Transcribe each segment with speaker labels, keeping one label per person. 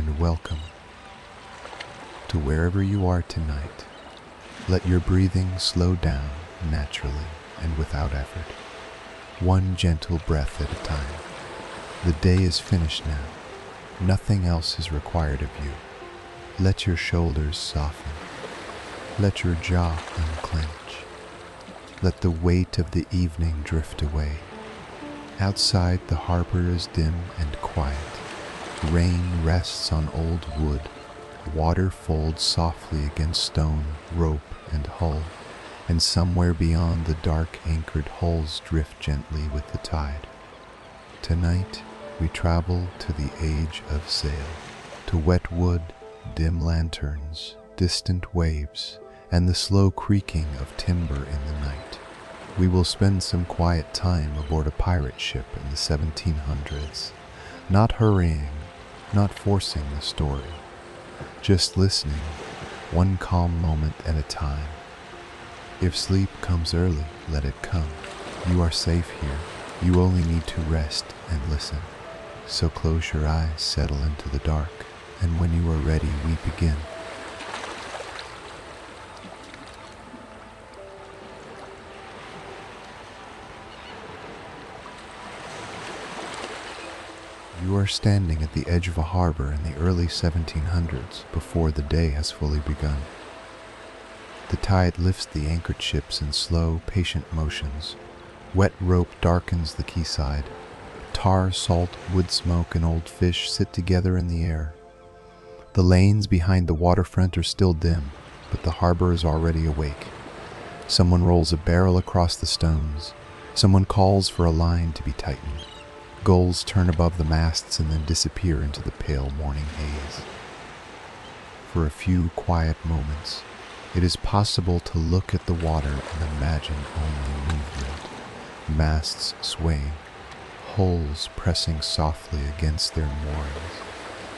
Speaker 1: and welcome to wherever you are tonight. Let your breathing slow down naturally and without effort, one gentle breath at a time. The day is finished now. Nothing else is required of you. Let your shoulders soften. Let your jaw unclench. Let the weight of the evening drift away. Outside, the harbor is dim and quiet. Rain rests on old wood. Water folds softly against stone, rope, and hull, and somewhere beyond the dark anchored hulls drift gently with the tide. Tonight, we travel to the age of sail, to wet wood, dim lanterns, distant waves, and the slow creaking of timber in the night. We will spend some quiet time aboard a pirate ship in the 1700s, not hurrying, not forcing the story, just listening, one calm moment at a time. If sleep comes early, let it come. You are safe here. You only need to rest and listen. So close your eyes, settle into the dark, and when you are ready, we begin. You are standing at the edge of a harbor in the early 1700s, before the day has fully begun. The tide lifts the anchored ships in slow, patient motions. Wet rope darkens the quayside. Tar, salt, wood smoke, and old fish sit together in the air. The lanes behind the waterfront are still dim, but the harbor is already awake. Someone rolls a barrel across the stones. Someone calls for a line to be tightened. Gulls turn above the masts and then disappear into the pale morning haze. For a few quiet moments, it is possible to look at the water and imagine only movement. Masts swaying, hulls pressing softly against their moorings.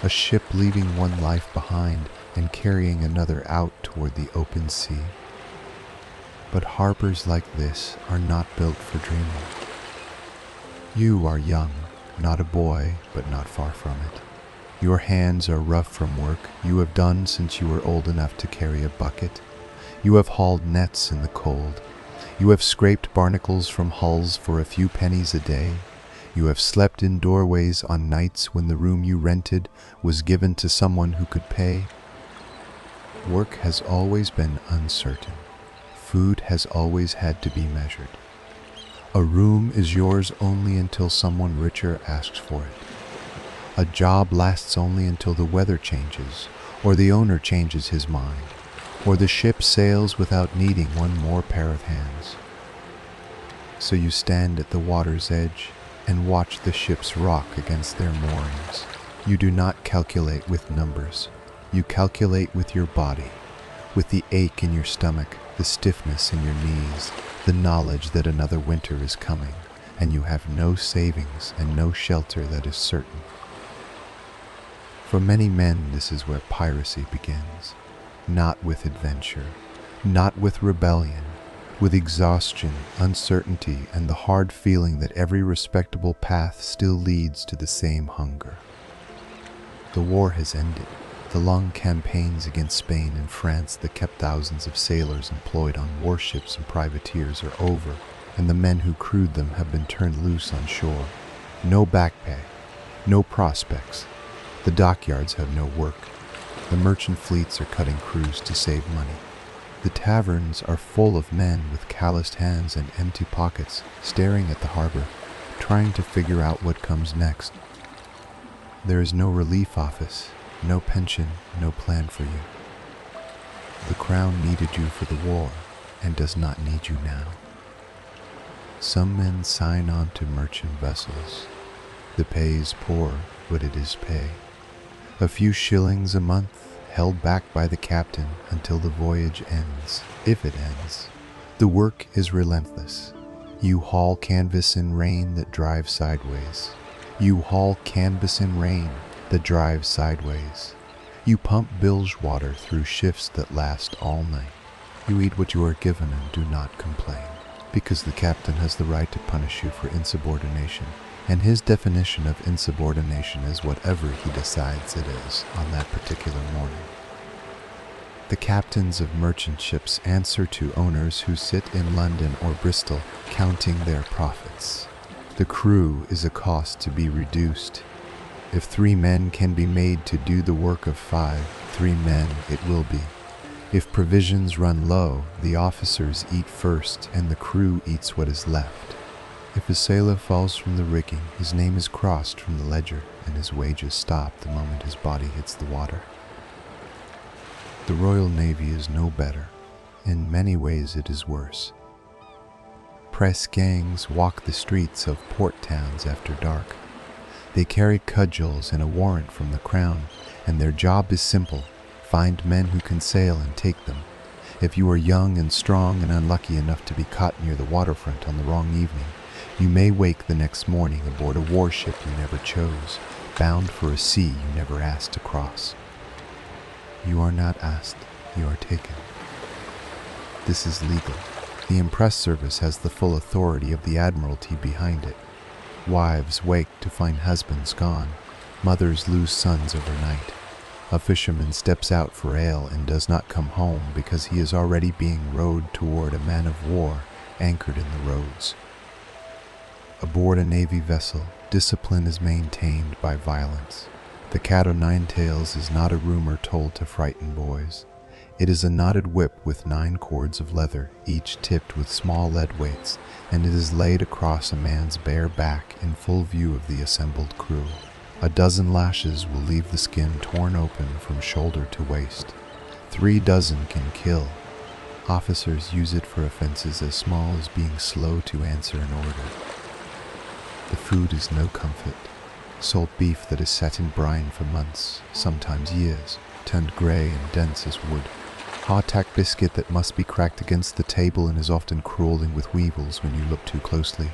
Speaker 1: A ship leaving one life behind and carrying another out toward the open sea. But harbors like this are not built for dreaming. You are young, not a boy, but not far from it. Your hands are rough from work you have done since you were old enough to carry a bucket. You have hauled nets in the cold. You have scraped barnacles from hulls for a few pennies a day. You have slept in doorways on nights when the room you rented was given to someone who could pay. Work has always been uncertain. Food has always had to be measured. A room is yours only until someone richer asks for it. A job lasts only until the weather changes, or the owner changes his mind, or the ship sails without needing one more pair of hands. So you stand at the water's edge and watch the ships rock against their moorings. You do not calculate with numbers. You calculate with your body, with the ache in your stomach, the stiffness in your knees, the knowledge that another winter is coming, and you have no savings and no shelter that is certain. For many men, this is where piracy begins. Not with adventure, not with rebellion, with exhaustion, uncertainty, and the hard feeling that every respectable path still leads to the same hunger. The war has ended. The long campaigns against Spain and France that kept thousands of sailors employed on warships and privateers are over, and the men who crewed them have been turned loose on shore. No back pay, no prospects. The dockyards have no work. The merchant fleets are cutting crews to save money. The taverns are full of men with calloused hands and empty pockets, staring at the harbor, trying to figure out what comes next. There is no relief office, no pension, no plan for you. The crown needed you for the war and does not need you now. Some men sign on to merchant vessels. The pay is poor, but it is pay. A few shillings a month, held back by the captain until the voyage ends, if it ends. The work is relentless. You haul canvas in rain that drives sideways. You haul canvas in rain that drives sideways. You pump bilge water through shifts that last all night. You eat what you are given and do not complain, because the captain has the right to punish you for insubordination. and his definition of insubordination is whatever he decides it is on that particular morning. The captains of merchant ships answer to owners who sit in London or Bristol counting their profits. The crew is a cost to be reduced. If 3 men can be made to do the work of 5, 3 men it will be. If provisions run low, the officers eat first and the crew eats what is left. If a sailor falls from the rigging, his name is crossed from the ledger and his wages stop the moment his body hits the water. The Royal Navy is no better. In many ways it is worse. Press gangs walk the streets of port towns after dark. They carry cudgels and a warrant from the crown, and their job is simple: find men who can sail and take them. If you are young and strong and unlucky enough to be caught near the waterfront on the wrong evening, you may wake the next morning aboard a warship you never chose, bound for a sea you never asked to cross. You are not asked, you are taken. This is legal. The Impress Service has the full authority of the Admiralty behind it. Wives wake to find husbands gone. Mothers lose sons overnight. A fisherman steps out for ale and does not come home because he is already being rowed toward a man of war anchored in the roads. Aboard a Navy vessel, discipline is maintained by violence. The cat o' nine tails is not a rumor told to frighten boys. It is a knotted whip with 9 cords of leather, each tipped with small lead weights, and it is laid across a man's bare back in full view of the assembled crew. A dozen lashes will leave the skin torn open from shoulder to waist. 3 dozen can kill. Officers use it for offenses as small as being slow to answer an order. The food is no comfort. Salt beef that is set in brine for months, sometimes years, turned grey and dense as wood. Hardtack biscuit that must be cracked against the table and is often crawling with weevils when you look too closely.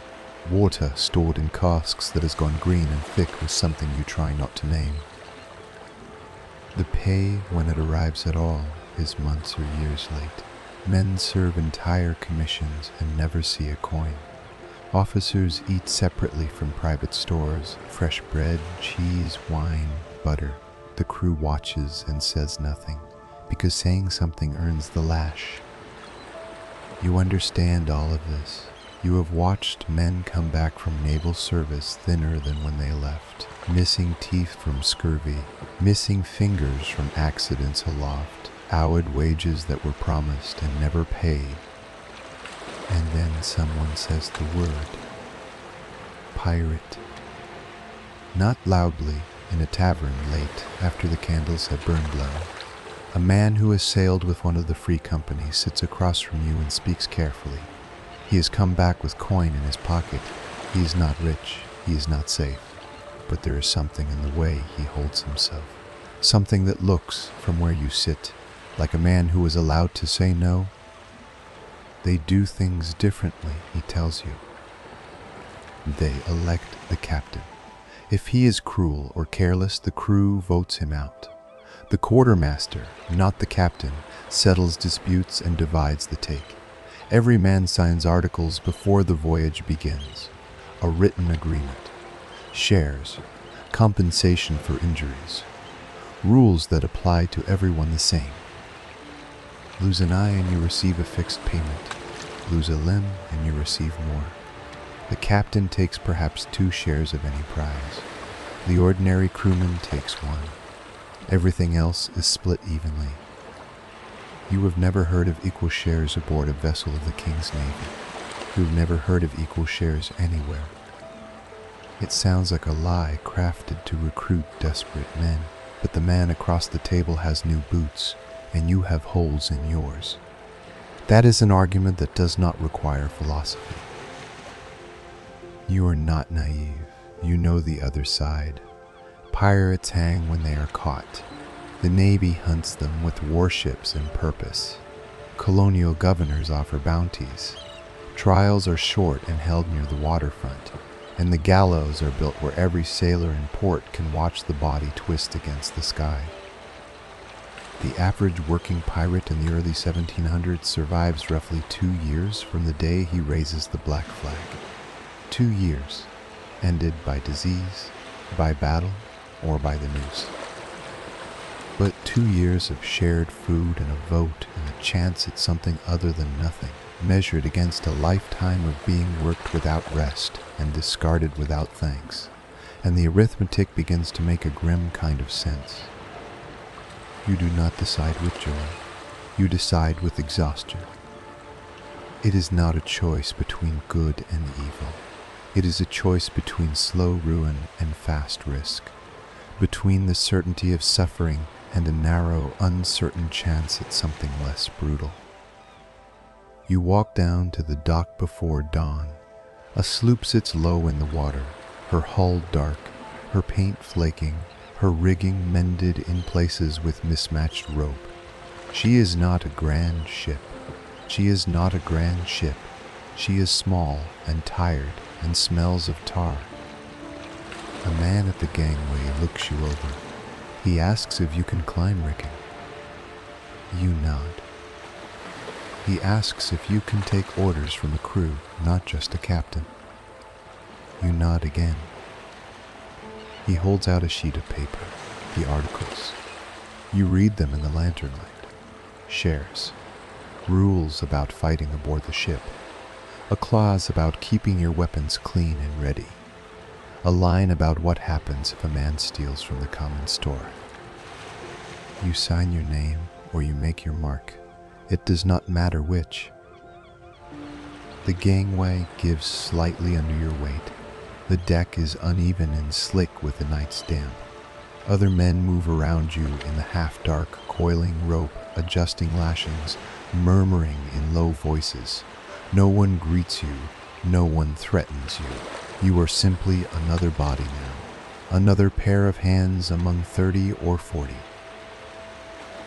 Speaker 1: Water stored in casks that has gone green and thick with something you try not to name. The pay, when it arrives at all, is months or years late. Men serve entire commissions and never see a coin. Officers eat separately from private stores, fresh bread, cheese, wine, butter. The crew watches and says nothing, because saying something earns the lash. You understand all of this. You have watched men come back from naval service thinner than when they left, missing teeth from scurvy, missing fingers from accidents aloft, hourly wages that were promised and never paid. And then someone says the word. Pirate. Not loudly, in a tavern late after the candles have burned low. A man who has sailed with one of the free companies sits across from you and speaks carefully. He has come back with coin in his pocket. He is not rich, he is not safe, but there is something in the way he holds himself. Something that looks, from where you sit, like a man who is allowed to say no. They do things differently, he tells you. They elect the captain. If he is cruel or careless, the crew votes him out. The quartermaster, not the captain, settles disputes and divides the take. Every man signs articles before the voyage begins. A written agreement. Shares. Compensation for injuries. Rules that apply to everyone the same. Lose an eye and you receive a fixed payment. Lose a limb and you receive more. The captain takes perhaps 2 shares of any prize. The ordinary crewman takes 1. Everything else is split evenly. You have never heard of equal shares aboard a vessel of the King's Navy. You have never heard of equal shares anywhere. It sounds like a lie crafted to recruit desperate men, but the man across the table has new boots, and you have holes in yours. That is an argument that does not require philosophy. You are not naive. You know the other side. Pirates hang when they are caught. The Navy hunts them with warships and purpose. Colonial governors offer bounties. Trials are short and held near the waterfront, and the gallows are built where every sailor in port can watch the body twist against the sky. The average working pirate in the early 1700s survives roughly 2 years from the day he raises the black flag. 2 years. ended by disease, by battle, or by the noose. But 2 years of shared food and a vote and a chance at something other than nothing, measured against a lifetime of being worked without rest and discarded without thanks, and the arithmetic begins to make a grim kind of sense. You do not decide with joy, you decide with exhaustion. It is not a choice between good and evil. It is a choice between slow ruin and fast risk, between the certainty of suffering and a narrow, uncertain chance at something less brutal. You walk down to the dock before dawn. A sloop sits low in the water, her hull dark, her paint flaking, her rigging mended in places with mismatched rope. She is not a grand ship. She is not a grand ship. She is small and tired and smells of tar. A man at the gangway looks you over. He asks if you can climb rigging. You nod. He asks if you can take orders from a crew, not just a captain. You nod again. He holds out a sheet of paper, the articles. You read them in the lantern light. Shares. Rules about fighting aboard the ship. A clause about keeping your weapons clean and ready. A line about what happens if a man steals from the common store. You sign your name or you make your mark. It does not matter which. The gangway gives slightly under your weight. The deck is uneven and slick with the night's damp. Other men move around you in the half-dark, coiling rope, adjusting lashings, murmuring in low voices. No one greets you. No one threatens you. You are simply another body now, another pair of hands among 30 or 40.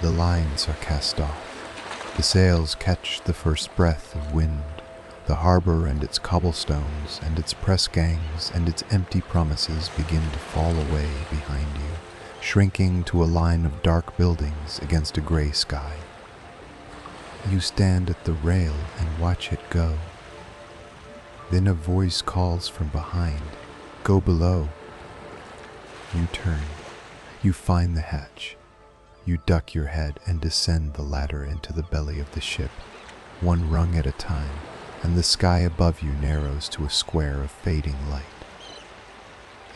Speaker 1: The lines are cast off. The sails catch the first breath of wind. The harbor and its cobblestones and its press gangs and its empty promises begin to fall away behind you, shrinking to a line of dark buildings against a gray sky. You stand at the rail and watch it go. Then a voice calls from behind, "Go below." You turn. You find the hatch. You duck your head and descend the ladder into the belly of the ship, one rung at a time, and the sky above you narrows to a square of fading light.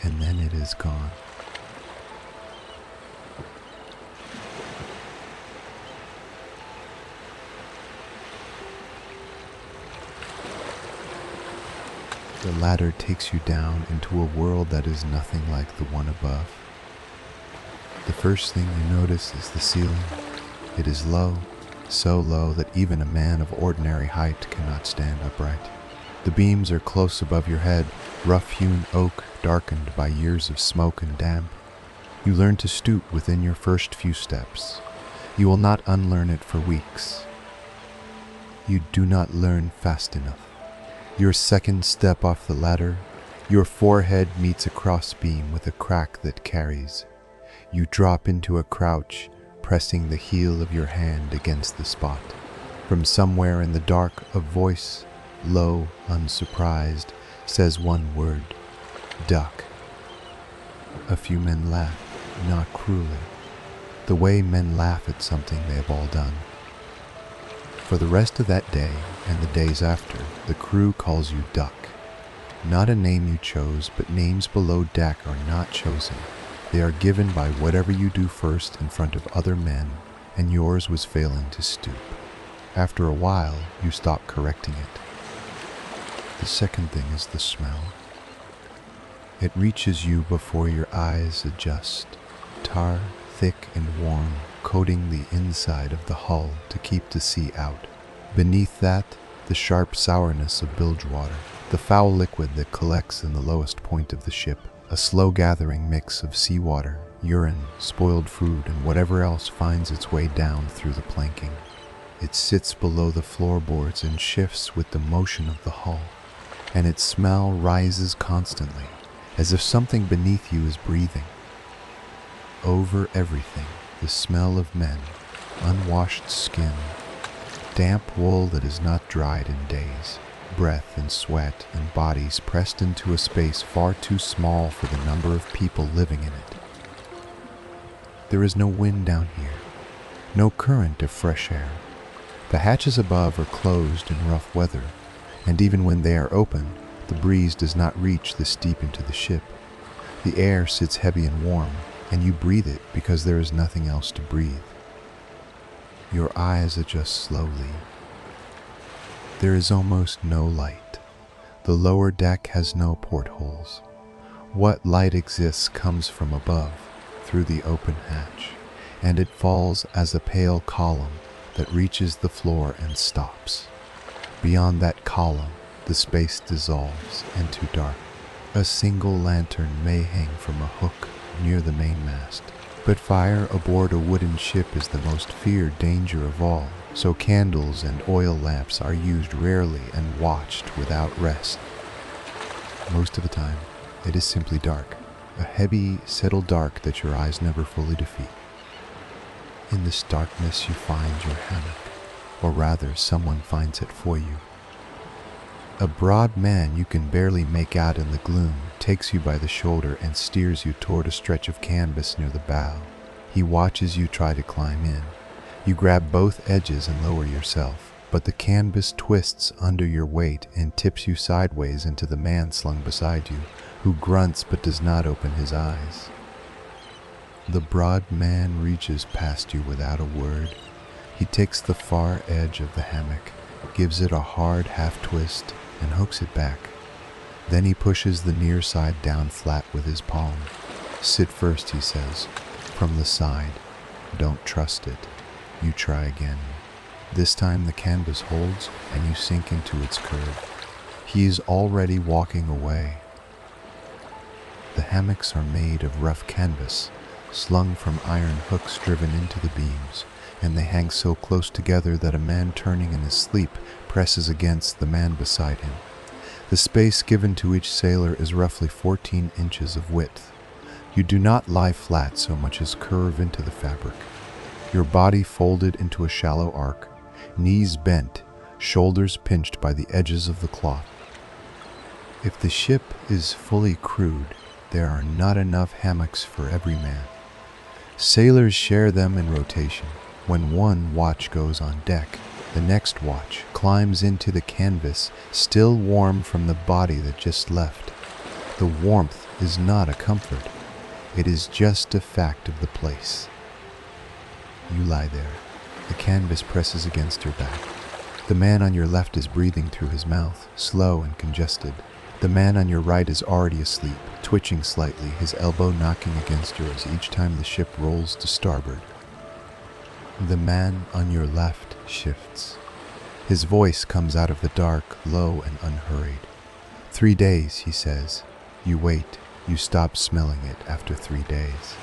Speaker 1: And then it is gone. The ladder takes you down into a world that is nothing like the one above. The first thing you notice is the ceiling. It is low, so low that even a man of ordinary height cannot stand upright. The beams are close above your head, rough-hewn oak darkened by years of smoke and damp. You learn to stoop within your first few steps. You will not unlearn it for weeks. You do not learn fast enough. Your second step off the ladder, your forehead meets a crossbeam with a crack that carries. You drop into a crouch, pressing the heel of your hand against the spot. From somewhere in the dark, a voice, low, unsurprised, says one word, "Duck." A few men laugh, not cruelly, the way men laugh at something they have all done. For the rest of that day and the days after, the crew calls you Duck. Not a name you chose, but names below deck are not chosen. They are given by whatever you do first in front of other men, and yours was failing to stoop. After a while, you stop correcting it. The second thing is the smell. It reaches you before your eyes adjust. Tar, thick and warm, coating the inside of the hull to keep the sea out. Beneath that, the sharp sourness of bilge water, the foul liquid that collects in the lowest point of the ship, a slow-gathering mix of seawater, urine, spoiled food, and whatever else finds its way down through the planking. It sits below the floorboards and shifts with the motion of the hull, and its smell rises constantly, as if something beneath you is breathing. Over everything, the smell of men, unwashed skin, damp wool that is not dried in days, breath and sweat and bodies pressed into a space far too small for the number of people living in it. There is no wind down here, no current of fresh air. The hatches above are closed in rough weather, and even when they are open, the breeze does not reach this deep into the ship. The air sits heavy and warm, and you breathe it because there is nothing else to breathe. Your eyes adjust slowly. There is almost no light. The lower deck has no portholes. What light exists comes from above, through the open hatch, and it falls as a pale column that reaches the floor and stops. Beyond that column, the space dissolves into dark. A single lantern may hang from a hook near the mainmast, but fire aboard a wooden ship is the most feared danger of all, so candles and oil lamps are used rarely and watched without rest. Most of the time, it is simply dark, a heavy, settled dark that your eyes never fully defeat. In this darkness you find your hammock, or rather someone finds it for you. A broad man you can barely make out in the gloom takes you by the shoulder and steers you toward a stretch of canvas near the bow. He watches you try to climb in. You grab both edges and lower yourself, but the canvas twists under your weight and tips you sideways into the man slung beside you, who grunts but does not open his eyes. The broad man reaches past you without a word. He takes the far edge of the hammock, gives it a hard half twist, and hooks it back. Then he pushes the near side down flat with his palm. "Sit first," he says, "from the side. Don't trust it. You try again." This time the canvas holds and you sink into its curve. He is already walking away. The hammocks are made of rough canvas, slung from iron hooks driven into the beams, and they hang so close together that a man turning in his sleep presses against the man beside him. The space given to each sailor is roughly 14 inches of width. You do not lie flat so much as curve into the fabric, your body folded into a shallow arc, knees bent, shoulders pinched by the edges of the cloth. If the ship is fully crewed, there are not enough hammocks for every man. Sailors share them in rotation. When one watch goes on deck, the next watch climbs into the canvas, still warm from the body that just left. The warmth is not a comfort. It is just a fact of the place. You lie there. The canvas presses against your back. The man on your left is breathing through his mouth, slow and congested. The man on your right is already asleep, twitching slightly, his elbow knocking against yours each time the ship rolls to starboard. The man on your left shifts. His voice comes out of the dark, low and unhurried. 3 days, he says. You wait. You stop smelling it after 3 days.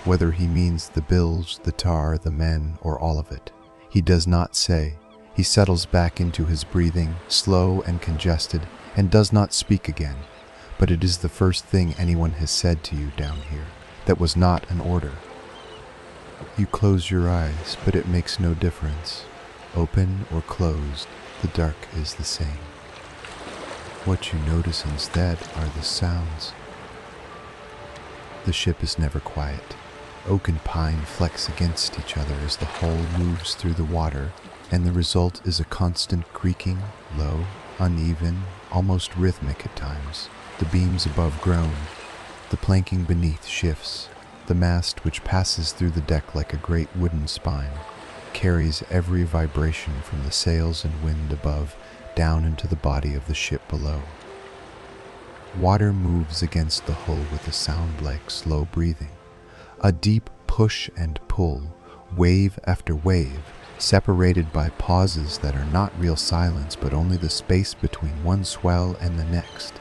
Speaker 1: Whether he means the bilge, the tar, the men, or all of it, he does not say. He settles back into his breathing, slow and congested, and does not speak again. But it is the first thing anyone has said to you down here that was not an order. You close your eyes, but it makes no difference. Open or closed, the dark is the same. What you notice instead are the sounds. The ship is never quiet. Oak and pine flex against each other as the hull moves through the water, and the result is a constant creaking, low, uneven, almost rhythmic at times. The beams above groan. The planking beneath shifts. The mast, which passes through the deck like a great wooden spine, carries every vibration from the sails and wind above down into the body of the ship below. Water moves against the hull with a sound like slow breathing, a deep push and pull, wave after wave, separated by pauses that are not real silence but only the space between one swell and the next.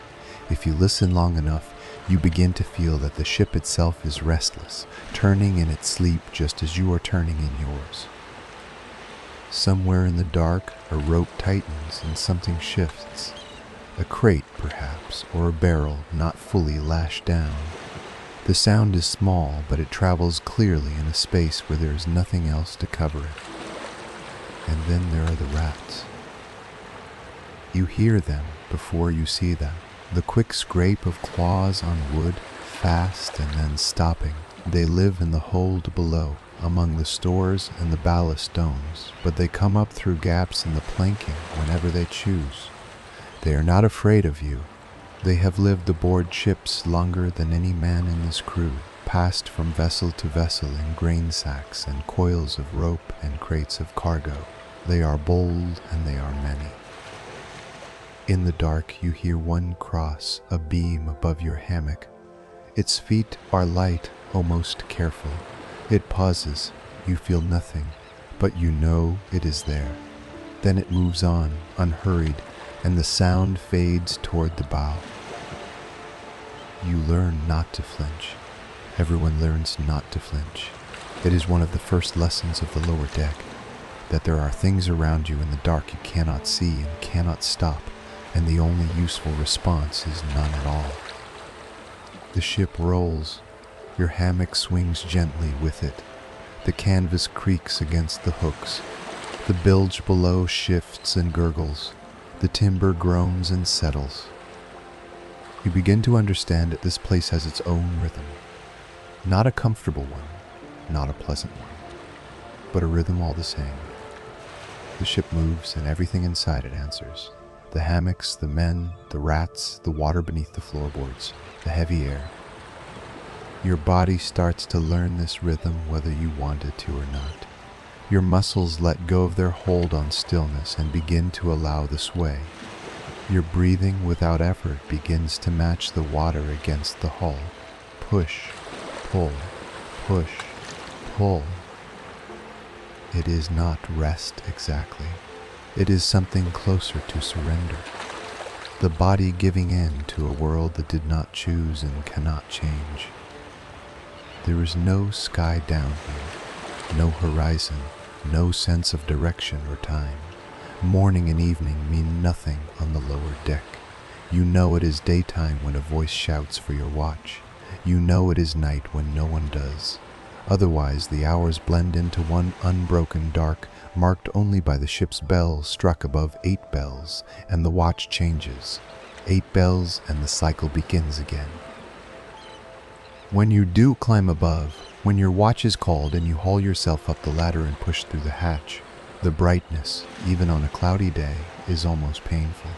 Speaker 1: If you listen long enough, you begin to feel that the ship itself is restless, turning in its sleep just as you are turning in yours. Somewhere in the dark, a rope tightens and something shifts. A crate, perhaps, or a barrel not fully lashed down. The sound is small, but it travels clearly in a space where there is nothing else to cover it. And then there are the rats. You hear them before you see them. The quick scrape of claws on wood, fast and then stopping. They live in the hold below, among the stores and the ballast stones, but they come up through gaps in the planking whenever they choose. They are not afraid of you. They have lived aboard ships longer than any man in this crew, passed from vessel to vessel in grain sacks and coils of rope and crates of cargo. They are bold and they are many. In the dark you hear one cross a beam above your hammock. Its feet are light, almost careful. It pauses, you feel nothing, but you know it is there. Then it moves on, unhurried, and the sound fades toward the bow. You learn not to flinch. Everyone learns not to flinch. It is one of the first lessons of the lower deck, that there are things around you in the dark you cannot see and cannot stop, and the only useful response is none at all. The ship rolls. Your hammock swings gently with it. The canvas creaks against the hooks. The bilge below shifts and gurgles. The timber groans and settles. You begin to understand that this place has its own rhythm. Not a comfortable one, not a pleasant one, but a rhythm all the same. The ship moves and everything inside it answers. The hammocks, the men, the rats, the water beneath the floorboards, the heavy air. Your body starts to learn this rhythm whether you want it to or not. Your muscles let go of their hold on stillness and begin to allow the sway. Your breathing without effort begins to match the water against the hull. Push, pull, push, pull. It is not rest exactly. It is something closer to surrender. The body giving in to a world that did not choose and cannot change. There is no sky down here, no horizon, no sense of direction or time. Morning and evening mean nothing on the lower deck. You know it is daytime when a voice shouts for your watch. You know it is night when no one does. Otherwise, the hours blend into one unbroken dark, marked only by the ship's bell struck above 8 bells, and the watch changes. 8 bells, and the cycle begins again. When you do climb above, when your watch is called and you haul yourself up the ladder and push through the hatch, the brightness, even on a cloudy day, is almost painful.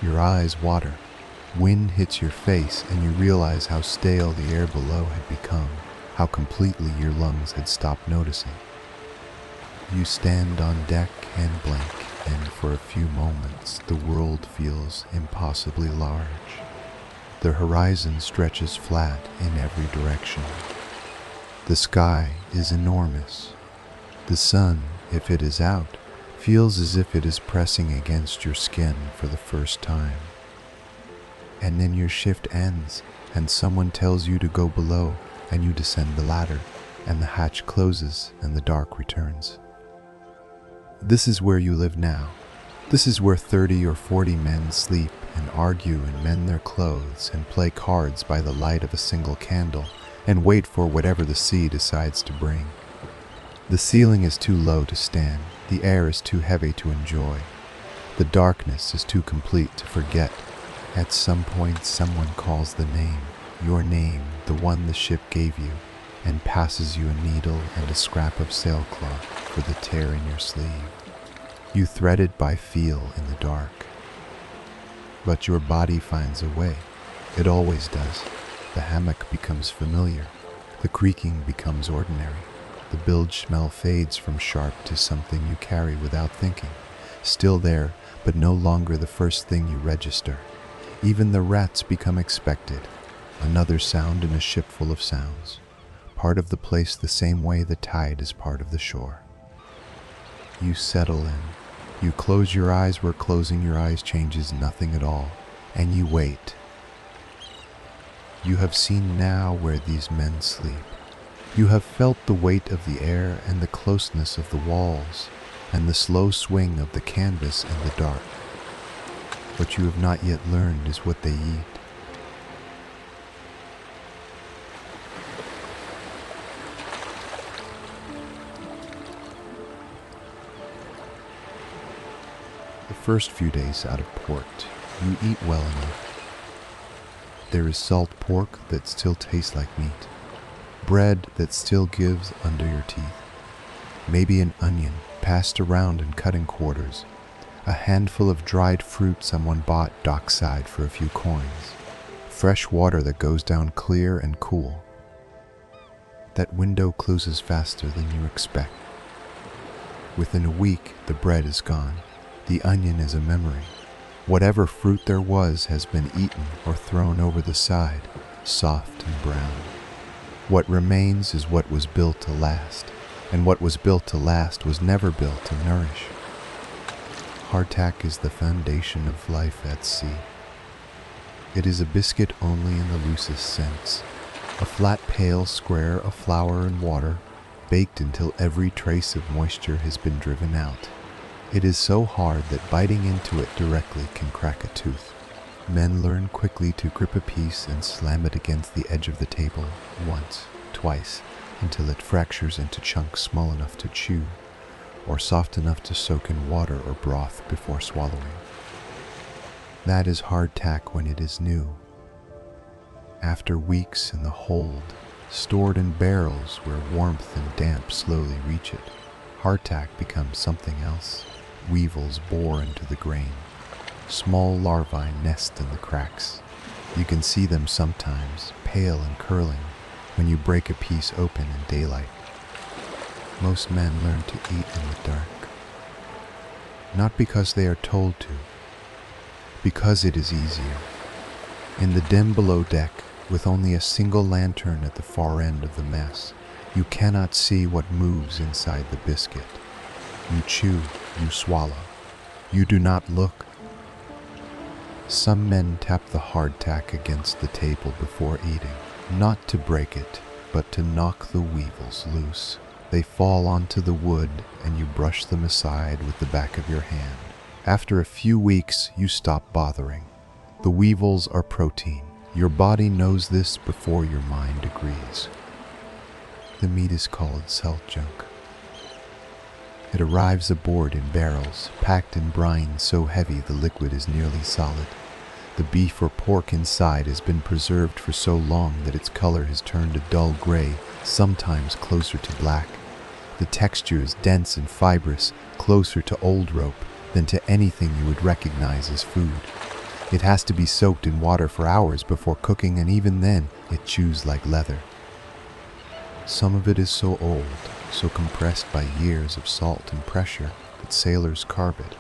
Speaker 1: Your eyes water. Wind hits your face and you realize how stale the air below had become, how completely your lungs had stopped noticing. You stand on deck and blink, and for a few moments the world feels impossibly large. The horizon stretches flat in every direction. The sky is enormous. The sun, if it is out, feels as if it is pressing against your skin for the first time. And then your shift ends, and someone tells you to go below, and you descend the ladder, and the hatch closes, and the dark returns. This is where you live now. This is where 30 or 40 men sleep and argue and mend their clothes and play cards by the light of a single candle and wait for whatever the sea decides to bring. The ceiling is too low to stand. The air is too heavy to enjoy. The darkness is too complete to forget. At some point, someone calls the name, your name, the one the ship gave you, and passes you a needle and a scrap of sailcloth for the tear in your sleeve. You thread it by feel in the dark. But your body finds a way. It always does. The hammock becomes familiar. The creaking becomes ordinary. The bilge smell fades from sharp to something you carry without thinking. Still there, but no longer the first thing you register. Even the rats become expected. Another sound in a ship full of sounds. Part of the place the same way the tide is part of the shore. You settle in. You close your eyes where closing your eyes changes nothing at all, and you wait. You have seen now where these men sleep. You have felt the weight of the air and the closeness of the walls, and the slow swing of the canvas in the dark. What you have not yet learned is what they eat. The first few days out of port, you eat well enough. There is salt pork that still tastes like meat, bread that still gives under your teeth, maybe an onion passed around in cutting quarters, a handful of dried fruit someone bought dockside for a few coins, fresh water that goes down clear and cool. That window closes faster than you expect. Within a week, the bread is gone. The onion is a memory. Whatever fruit there was has been eaten or thrown over the side, soft and brown. What remains is what was built to last, and what was built to last was never built to nourish. Hardtack is the foundation of life at sea. It is a biscuit only in the loosest sense, a flat pale square of flour and water, baked until every trace of moisture has been driven out. It is so hard that biting into it directly can crack a tooth. Men learn quickly to grip a piece and slam it against the edge of the table once, twice, until it fractures into chunks small enough to chew, or soft enough to soak in water or broth before swallowing. That is hardtack when it is new. After weeks in the hold, stored in barrels where warmth and damp slowly reach it, hardtack becomes something else. Weevils bore into the grain. Small larvae nest in the cracks. You can see them sometimes, pale and curling, when you break a piece open in daylight. Most men learn to eat in the dark. Not because they are told to, because it is easier. In the dim below deck, with only a single lantern at the far end of the mess, you cannot see what moves inside the biscuit. You chew, you swallow. You do not look. Some men tap the hardtack against the table before eating, not to break it, but to knock the weevils loose. They fall onto the wood, and you brush them aside with the back of your hand. After a few weeks, you stop bothering. The weevils are protein. Your body knows this before your mind agrees. The meat is called salt junk. It arrives aboard in barrels, packed in brine so heavy the liquid is nearly solid. The beef or pork inside has been preserved for so long that its color has turned a dull gray, sometimes closer to black. The texture is dense and fibrous, closer to old rope than to anything you would recognize as food. It has to be soaked in water for hours before cooking, and even then, it chews like leather. Some of it is so old, so compressed by years of salt and pressure, that sailors carve it.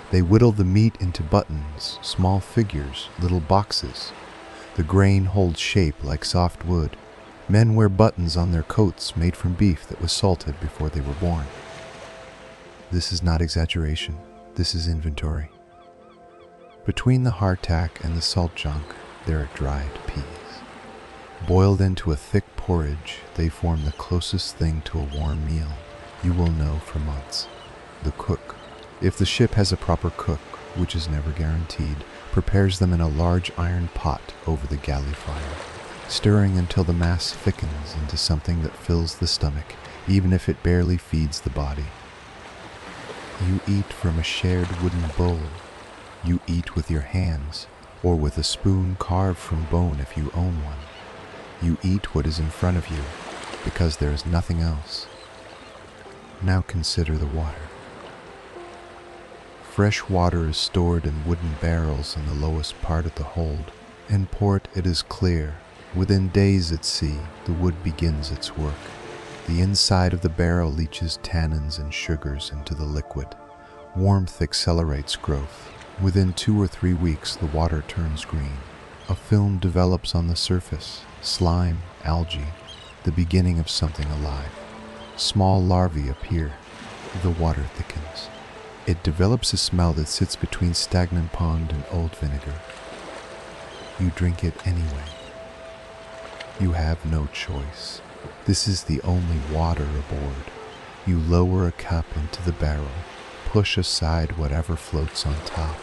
Speaker 1: They whittle the meat into buttons, small figures, little boxes. The grain holds shape like soft wood. Men wear buttons on their coats made from beef that was salted before they were born. This is not exaggeration. This is inventory. Between the hardtack and the salt junk, there are dried peas. Boiled into a thick porridge, they form the closest thing to a warm meal you will know for months. The cook, if the ship has a proper cook, which is never guaranteed, prepares them in a large iron pot over the galley fire, stirring until the mass thickens into something that fills the stomach, even if it barely feeds the body. You eat from a shared wooden bowl. You eat with your hands, or with a spoon carved from bone if you own one. You eat what is in front of you, because there is nothing else. Now consider the water. Fresh water is stored in wooden barrels in the lowest part of the hold. In port it is clear. Within days at sea, the wood begins its work. The inside of the barrel leaches tannins and sugars into the liquid. Warmth accelerates growth. Within 2 or 3 weeks, the water turns green. A film develops on the surface, slime, algae, the beginning of something alive. Small larvae appear. The water thickens. It develops a smell that sits between stagnant pond and old vinegar. You drink it anyway. You have no choice. This is the only water aboard. You lower a cup into the barrel, push aside whatever floats on top,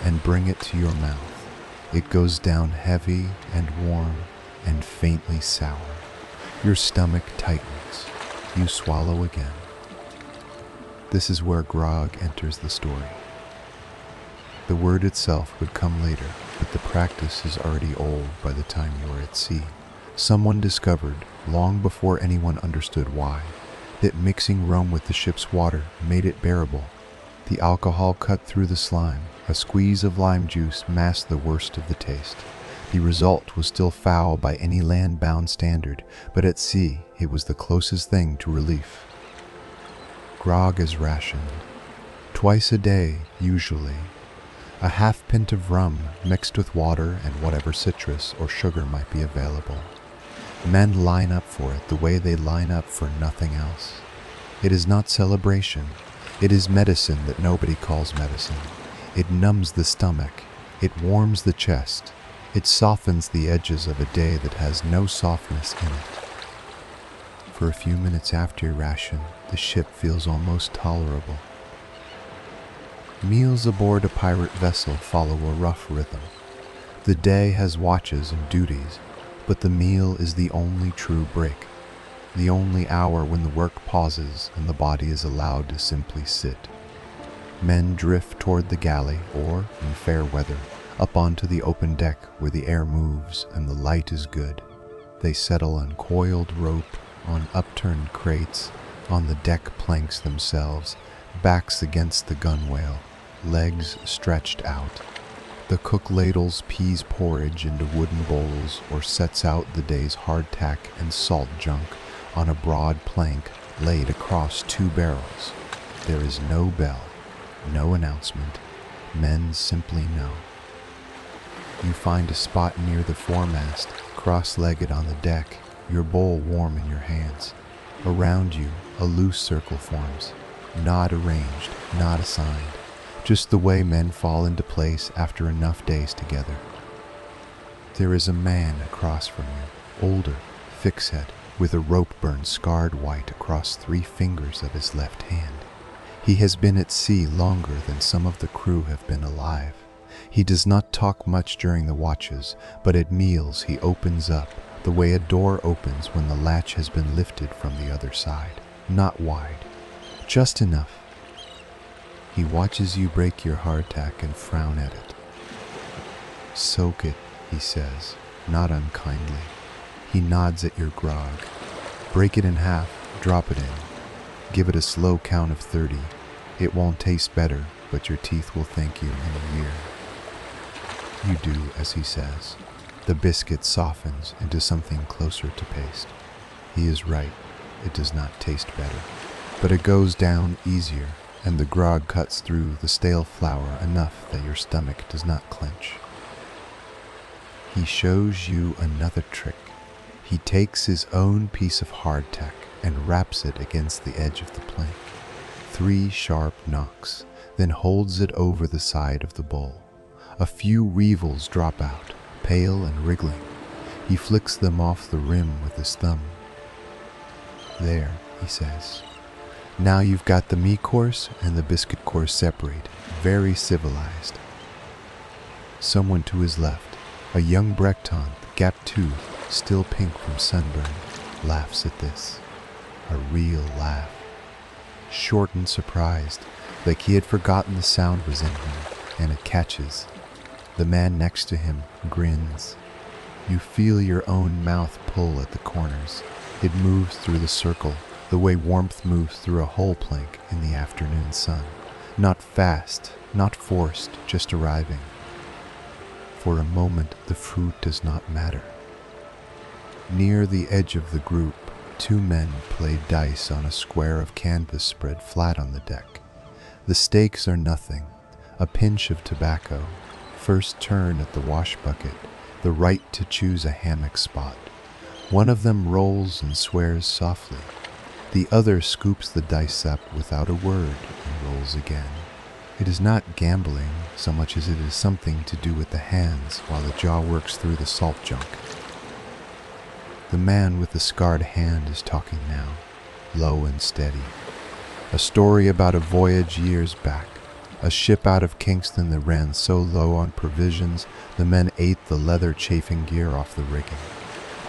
Speaker 1: and bring it to your mouth. It goes down heavy and warm and faintly sour. Your stomach tightens. You swallow again. This is where grog enters the story. The word itself would come later, but the practice is already old by the time you are at sea. Someone discovered, long before anyone understood why, that mixing rum with the ship's water made it bearable. The alcohol cut through the slime. A squeeze of lime juice masked the worst of the taste. The result was still foul by any land-bound standard, but at sea it was the closest thing to relief. Grog is rationed. Twice a day, usually. A half pint of rum mixed with water and whatever citrus or sugar might be available. Men line up for it the way they line up for nothing else. It is not celebration. It is medicine that nobody calls medicine. It numbs the stomach. It warms the chest. It softens the edges of a day that has no softness in it. For a few minutes after your ration, the ship feels almost tolerable. Meals aboard a pirate vessel follow a rough rhythm. The day has watches and duties, but the meal is the only true break, the only hour when the work pauses and the body is allowed to simply sit. Men drift toward the galley or, in fair weather, up onto the open deck where the air moves and the light is good. They settle on coiled rope, on upturned crates, on the deck planks themselves, backs against the gunwale, legs stretched out. The cook ladles peas porridge into wooden bowls or sets out the day's hardtack and salt junk on a broad plank laid across two barrels. There is no bell, no announcement. Men simply know. You find a spot near the foremast, cross-legged on the deck, your bowl warm in your hands. Around you, a loose circle forms, not arranged, not assigned, just the way men fall into place after enough days together. There is a man across from you, older, thick-set, with a rope burn scarred white across 3 fingers of his left hand. He has been at sea longer than some of the crew have been alive. He does not talk much during the watches, but at meals he opens up, the way a door opens when the latch has been lifted from the other side. Not wide, just enough. He watches you break your hardtack and frown at it. "Soak it," he says, not unkindly. He nods at your grog. Break it in half, drop it in. Give it a slow count of 30. It won't taste better, but your teeth will thank you in a year. You do as he says. The biscuit softens into something closer to paste. He is right, it does not taste better, but it goes down easier, and the grog cuts through the stale flour enough that your stomach does not clench. He shows you another trick. He takes his own piece of hardtack and raps it against the edge of the plank. 3 sharp knocks, then holds it over the side of the bowl. A few revels drop out, pale and wriggling. He flicks them off the rim with his thumb. "There," he says. "Now you've got the meat course and the biscuit course separate, very civilized." Someone to his left, a young Breton, gap-toothed, still pink from sunburn, laughs at this. A real laugh. Short and surprised, like he had forgotten the sound was in him, and it catches. The man next to him grins. You feel your own mouth pull at the corners. It moves through the circle, the way warmth moves through a whole plank in the afternoon sun. Not fast, not forced, just arriving. For a moment, the food does not matter. Near the edge of the group, 2 men play dice on a square of canvas spread flat on the deck. The stakes are nothing. A pinch of tobacco, first turn at the wash bucket, the right to choose a hammock spot. One of them rolls and swears softly. The other scoops the dice up without a word and rolls again. It is not gambling so much as it is something to do with the hands while the jaw works through the salt junk. The man with the scarred hand is talking now, low and steady. A story about a voyage years back, a ship out of Kingston that ran so low on provisions the men ate the leather chafing gear off the rigging,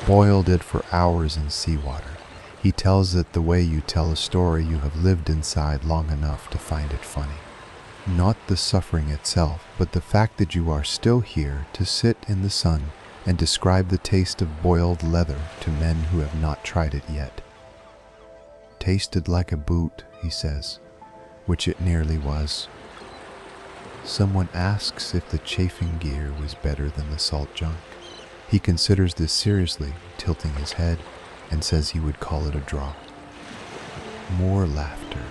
Speaker 1: boiled it for hours in seawater. He tells it the way you tell a story you have lived inside long enough to find it funny. Not the suffering itself, but the fact that you are still here to sit in the sun and describe the taste of boiled leather to men who have not tried it yet. Tasted like a boot, he says, which it nearly was. Someone asks if the chafing gear was better than the salt junk. He considers this seriously, tilting his head, and says he would call it a draw. More laughter,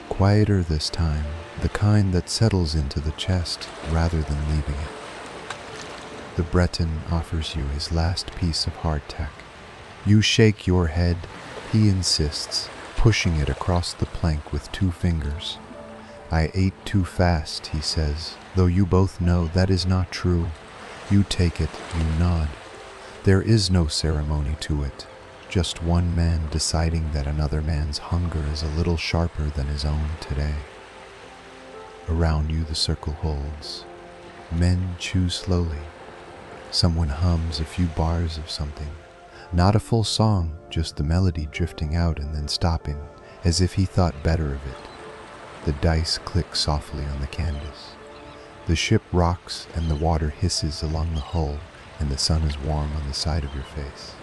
Speaker 1: quieter this time, the kind that settles into the chest rather than leaving it. The Breton offers you his last piece of hardtack. You shake your head, he insists, pushing it across the plank with 2 fingers. I ate too fast, he says, though you both know that is not true. You take it, you nod. There is no ceremony to it, just one man deciding that another man's hunger is a little sharper than his own today. Around you the circle holds. Men chew slowly. Someone hums a few bars of something. Not a full song, just the melody drifting out and then stopping, as if he thought better of it. The dice click softly on the canvas. The ship rocks and the water hisses along the hull, and the sun is warm on the side of your face.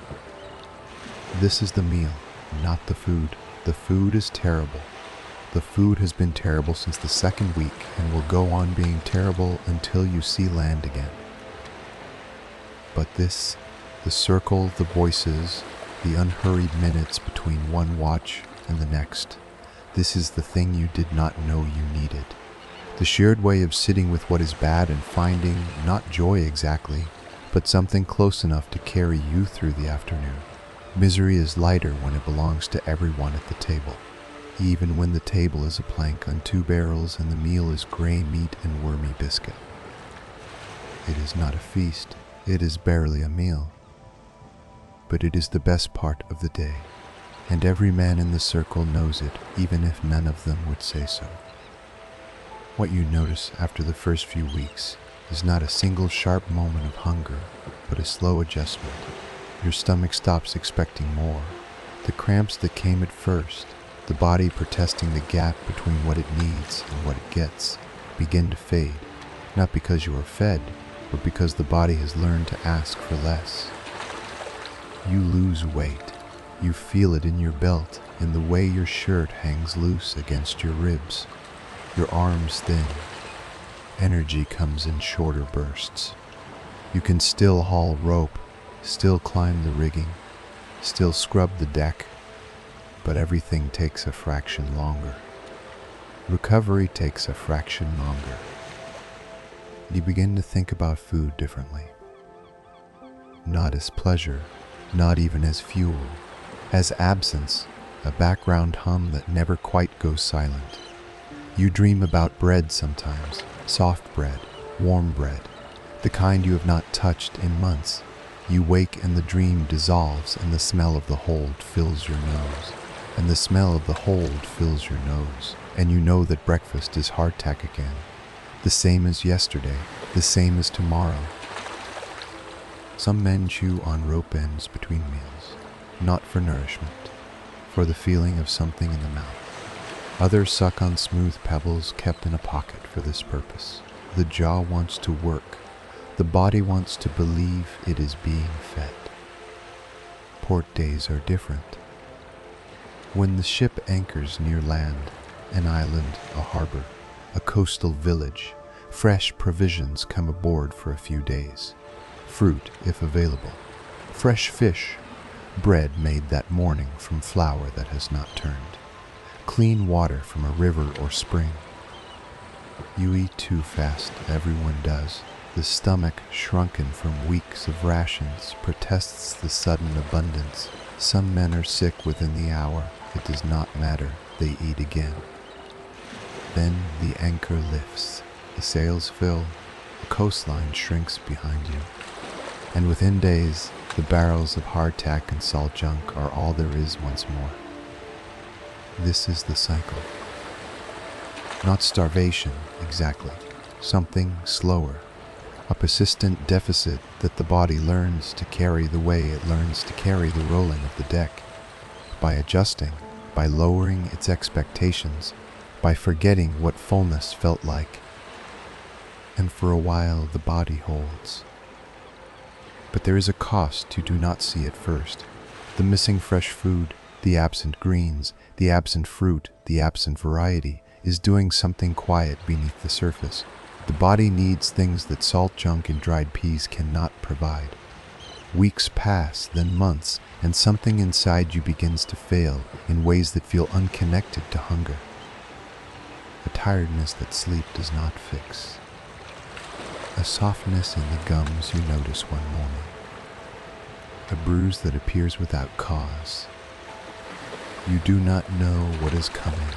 Speaker 1: This is the meal, not the food. The food is terrible. The food has been terrible since the 2nd week and will go on being terrible until you see land again. But this, the circle, the voices, the unhurried minutes between one watch and the next, this is the thing you did not know you needed. The shared way of sitting with what is bad and finding not joy exactly, but something close enough to carry you through the afternoon. Misery is lighter when it belongs to everyone at the table, even when the table is a plank on 2 barrels and the meal is gray meat and wormy biscuit. It is not a feast, it is barely a meal, but it is the best part of the day, and every man in the circle knows it, even if none of them would say so. What you notice after the first few weeks is not a single sharp moment of hunger, but a slow adjustment. Your stomach stops expecting more. The cramps that came at first, the body protesting the gap between what it needs and what it gets, begin to fade, not because you are fed, but because the body has learned to ask for less. You lose weight. You feel it in your belt, in the way your shirt hangs loose against your ribs. Your arms thin. Energy comes in shorter bursts. You can still haul rope, still climb the rigging, still scrub the deck, but everything takes a fraction longer. Recovery takes a fraction longer. You begin to think about food differently. Not as pleasure, not even as fuel, as absence, a background hum that never quite goes silent. You dream about bread sometimes, soft bread, warm bread, the kind you have not touched in months. You wake and the dream dissolves and the smell of the hold fills your nose. And the smell of the hold fills your nose. And you know that breakfast is hardtack again. The same as yesterday, the same as tomorrow. Some men chew on rope ends between meals, not for nourishment, for the feeling of something in the mouth. Others suck on smooth pebbles kept in a pocket for this purpose. The jaw wants to work. The body wants to believe it is being fed. Port days are different. When the ship anchors near land, an island, a harbor, a coastal village, fresh provisions come aboard for a few days. Fruit, if available. Fresh fish. Bread made that morning from flour that has not turned. Clean water from a river or spring. You eat too fast, everyone does. The stomach, shrunken from weeks of rations, protests the sudden abundance. Some men are sick within the hour. It does not matter. They eat again. Then the anchor lifts. The sails fill. The coastline shrinks behind you. And within days, the barrels of hardtack and salt junk are all there is once more. This is the cycle. Not starvation, exactly. Something slower. A persistent deficit that the body learns to carry the way it learns to carry the rolling of the deck. By adjusting, by lowering its expectations, by forgetting what fullness felt like. And for a while the body holds. But there is a cost you do not see at first. The missing fresh food, the absent greens, the absent fruit, the absent variety is doing something quiet beneath the surface. The body needs things that salt junk and dried peas cannot provide. Weeks pass, then months, and something inside you begins to fail in ways that feel unconnected to hunger. A tiredness that sleep does not fix. A softness in the gums you notice one morning. A bruise that appears without cause. You do not know what is coming.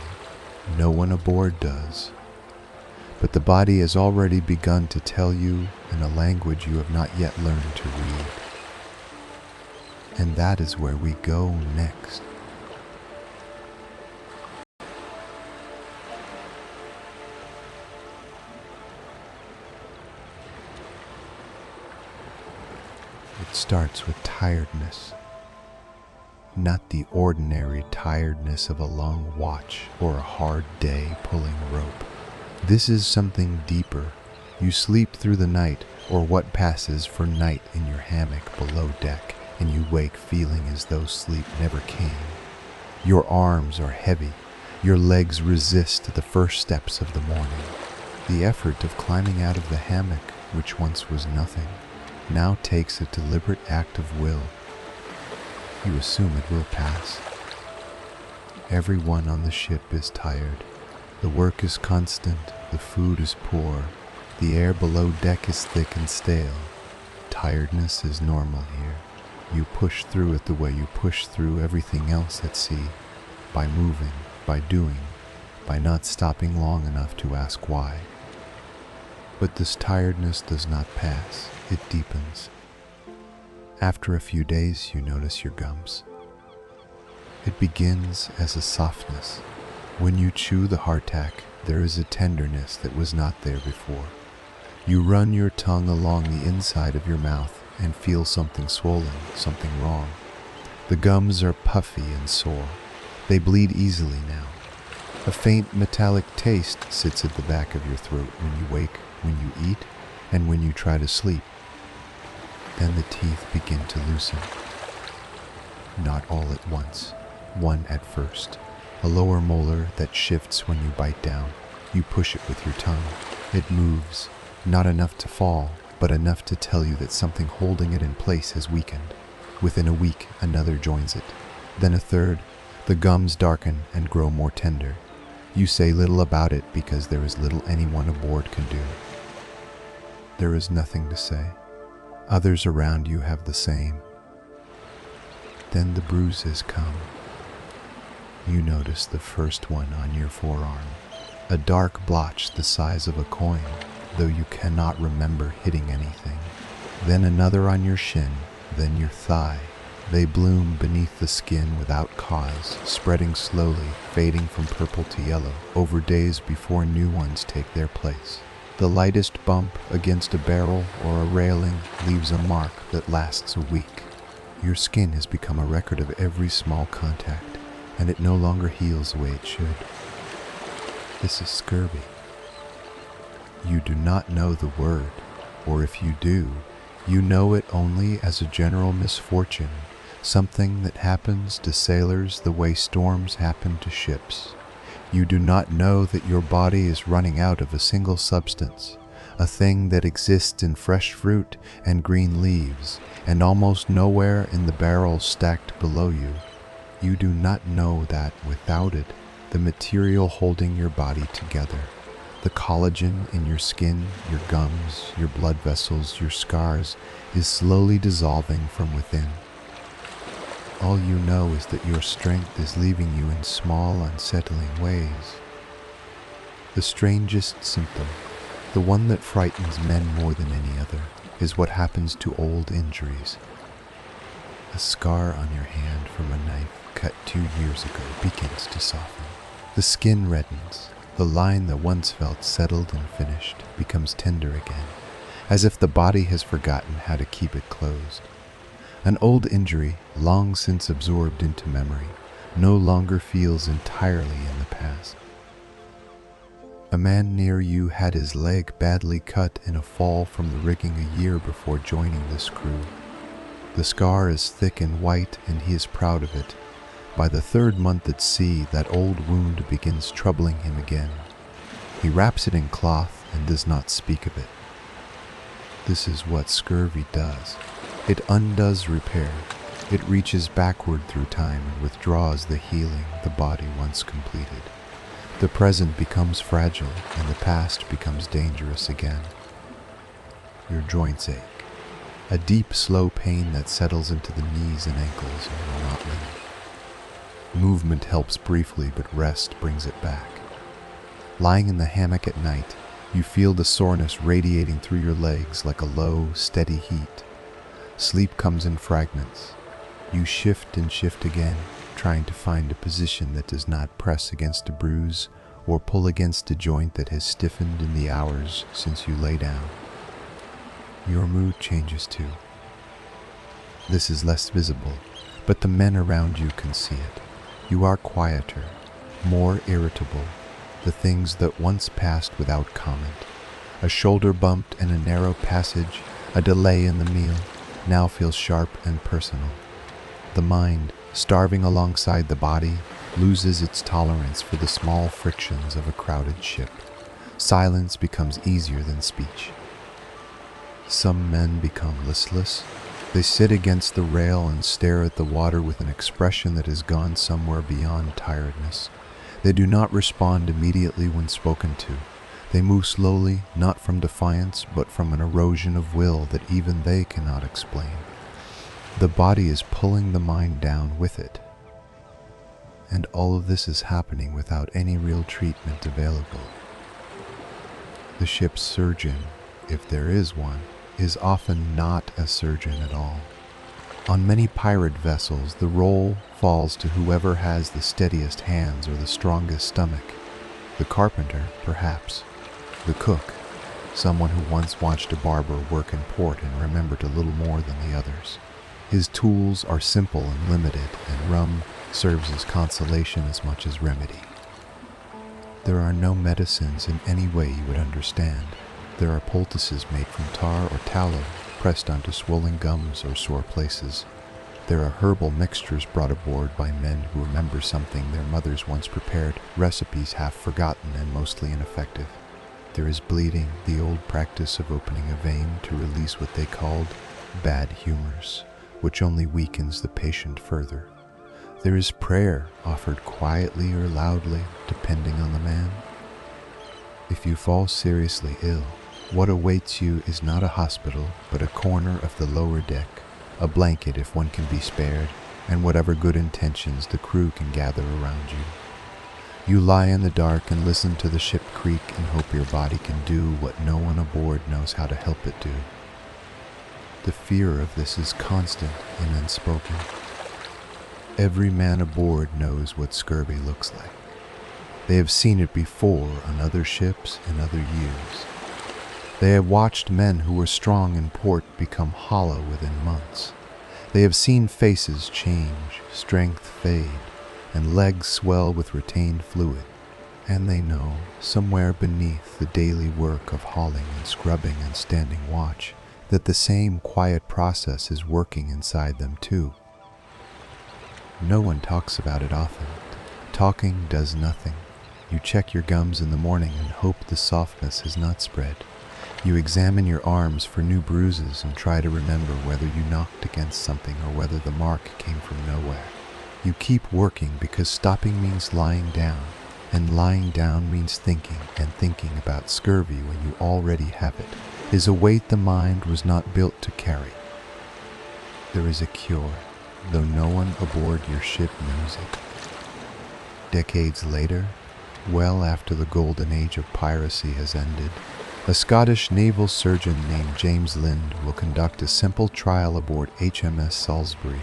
Speaker 1: No one aboard does. But the body has already begun to tell you in a language you have not yet learned to read. And that is where we go next. It starts with tiredness. Not the ordinary tiredness of a long watch or a hard day pulling rope. This is something deeper. You sleep through the night, or what passes for night in your hammock below deck, and you wake feeling as though sleep never came. Your arms are heavy. Your legs resist the first steps of the morning. The effort of climbing out of the hammock, which once was nothing, now takes a deliberate act of will. You assume it will pass. Everyone on the ship is tired. The work is constant, the food is poor, the air below deck is thick and stale. Tiredness is normal here. You push through it the way you push through everything else at sea, by moving, by doing, by not stopping long enough to ask why. But this tiredness does not pass, it deepens. After a few days, you notice your gums. It begins as a softness. When you chew the hardtack, there is a tenderness that was not there before. You run your tongue along the inside of your mouth and feel something swollen, something wrong. The gums are puffy and sore. They bleed easily now. A faint metallic taste sits at the back of your throat when you wake, when you eat, and when you try to sleep. Then the teeth begin to loosen. Not all at once, one at first. A lower molar that shifts when you bite down. You push it with your tongue. It moves, not enough to fall, but enough to tell you that something holding it in place has weakened. Within a week, another joins it. Then a third. The gums darken and grow more tender. You say little about it because there is little anyone aboard can do. There is nothing to say. Others around you have the same. Then the bruises come. You notice the first one on your forearm, a dark blotch the size of a coin, though you cannot remember hitting anything. Then another on your shin, then your thigh. They bloom beneath the skin without cause, spreading slowly, fading from purple to yellow, over days before new ones take their place. The lightest bump against a barrel or a railing leaves a mark that lasts a week. Your skin has become a record of every small contact, and it no longer heals the way it should. This is scurvy. You do not know the word, or if you do, you know it only as a general misfortune, something that happens to sailors the way storms happen to ships. You do not know that your body is running out of a single substance, a thing that exists in fresh fruit and green leaves, and almost nowhere in the barrels stacked below you. You do not know that without it, the material holding your body together, the collagen in your skin, your gums, your blood vessels, your scars, is slowly dissolving from within. All you know is that your strength is leaving you in small, unsettling ways. The strangest symptom, the one that frightens men more than any other, is what happens to old injuries. A scar on your hand from a knife cut 2 years ago begins to soften. The skin reddens. The line that once felt settled and finished becomes tender again, as if the body has forgotten how to keep it closed. An old injury, long since absorbed into memory, no longer feels entirely in the past. A man near you had his leg badly cut in a fall from the rigging a year before joining this crew. The scar is thick and white, and he is proud of it. By the third month at sea, that old wound begins troubling him again. He wraps it in cloth and does not speak of it. This is what scurvy does. It undoes repair. It reaches backward through time and withdraws the healing the body once completed. The present becomes fragile, and the past becomes dangerous again. Your joints ache. A deep, slow pain that settles into the knees and ankles and will not leave. Movement helps briefly, but rest brings it back. Lying in the hammock at night, you feel the soreness radiating through your legs like a low, steady heat. Sleep comes in fragments. You shift and shift again, trying to find a position that does not press against a bruise or pull against a joint that has stiffened in the hours since you lay down. Your mood changes too. This is less visible, but the men around you can see it. You are quieter, more irritable. The things that once passed without comment, a shoulder bumped and a narrow passage, a delay in the meal, now feels sharp and personal. The mind, starving alongside the body, loses its tolerance for the small frictions of a crowded ship. Silence becomes easier than speech. Some men become listless. They sit against the rail and stare at the water with an expression that has gone somewhere beyond tiredness. They do not respond immediately when spoken to. They move slowly, not from defiance, but from an erosion of will that even they cannot explain. The body is pulling the mind down with it. And all of this is happening without any real treatment available. The ship's surgeon, if there is one, is often not a surgeon at all. On many pirate vessels, the role falls to whoever has the steadiest hands or the strongest stomach. The carpenter, perhaps. The cook, someone who once watched a barber work in port and remembered a little more than the others. His tools are simple and limited, and rum serves as consolation as much as remedy. There are no medicines in any way you would understand. There are poultices made from tar or tallow, pressed onto swollen gums or sore places. There are herbal mixtures brought aboard by men who remember something their mothers once prepared, recipes half forgotten and mostly ineffective. There is bleeding, the old practice of opening a vein to release what they called bad humors, which only weakens the patient further. There is prayer, offered quietly or loudly, depending on the man. If you fall seriously ill, what awaits you is not a hospital, but a corner of the lower deck, a blanket if one can be spared, and whatever good intentions the crew can gather around you. You lie in the dark and listen to the ship creak and hope your body can do what no one aboard knows how to help it do. The fear of this is constant and unspoken. Every man aboard knows what scurvy looks like. They have seen it before on other ships in other years. They have watched men who were strong in port become hollow within months. They have seen faces change, strength fade, and legs swell with retained fluid. And they know, somewhere beneath the daily work of hauling and scrubbing and standing watch, that the same quiet process is working inside them too. No one talks about it often. Talking does nothing. You check your gums in the morning and hope the softness has not spread. You examine your arms for new bruises and try to remember whether you knocked against something or whether the mark came from nowhere. You keep working because stopping means lying down, and lying down means thinking, and thinking about scurvy when you already have it is a weight the mind was not built to carry. There is a cure, though no one aboard your ship knows it. Decades later, well after the golden age of piracy has ended, a Scottish naval surgeon named James Lind will conduct a simple trial aboard HMS Salisbury.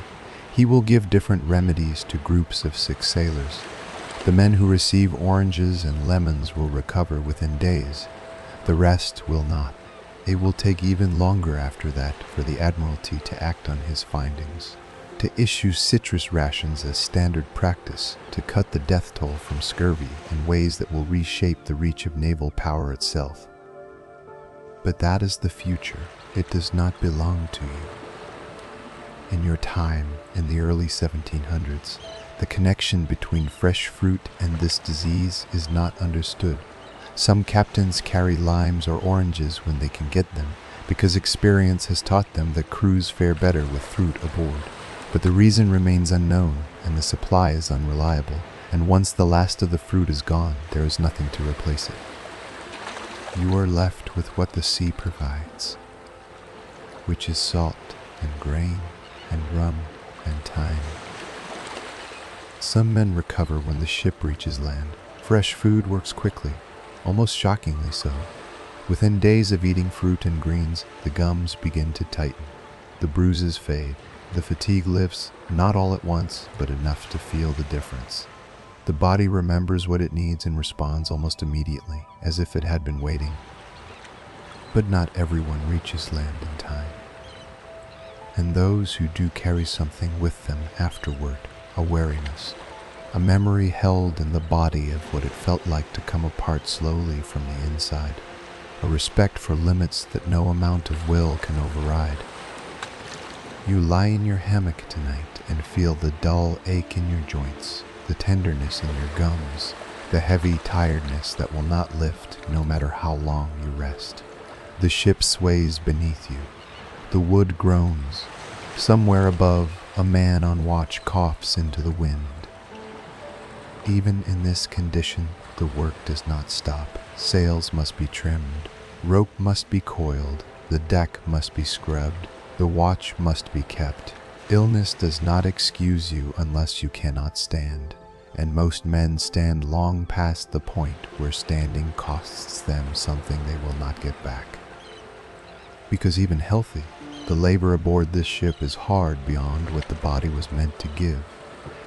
Speaker 1: He will give different remedies to groups of 6 sailors. The men who receive oranges and lemons will recover within days. The rest will not. It will take even longer after that for the Admiralty to act on his findings. to issue citrus rations as standard practice to cut the death toll from scurvy in ways that will reshape the reach of naval power itself. But that is the future. It does not belong to you. In your time, in the early 1700s, the connection between fresh fruit and this disease is not understood. Some captains carry limes or oranges when they can get them, because experience has taught them that crews fare better with fruit aboard. But the reason remains unknown, and the supply is unreliable, and once the last of the fruit is gone, there is nothing to replace it. You are left with what the sea provides, which is salt and grain and rum and time. Some men recover when the ship reaches land. Fresh food works quickly, almost shockingly so. Within days of eating fruit and greens, the gums begin to tighten. The bruises fade. The fatigue lifts, not all at once, but enough to feel the difference. The body remembers what it needs and responds almost immediately, as if it had been waiting. But not everyone reaches land in time. And those who do carry something with them afterward, a wariness, a memory held in the body of what it felt like to come apart slowly from the inside, a respect for limits that no amount of will can override. You lie in your hammock tonight and feel the dull ache in your joints, the tenderness in your gums, the heavy tiredness that will not lift no matter how long you rest. The ship sways beneath you. The wood groans. Somewhere above, a man on watch coughs into the wind. Even in this condition, the work does not stop. Sails must be trimmed, rope must be coiled, the deck must be scrubbed, the watch must be kept. Illness does not excuse you unless you cannot stand, and most men stand long past the point where standing costs them something they will not get back. Because even healthy, the labor aboard this ship is hard beyond what the body was meant to give,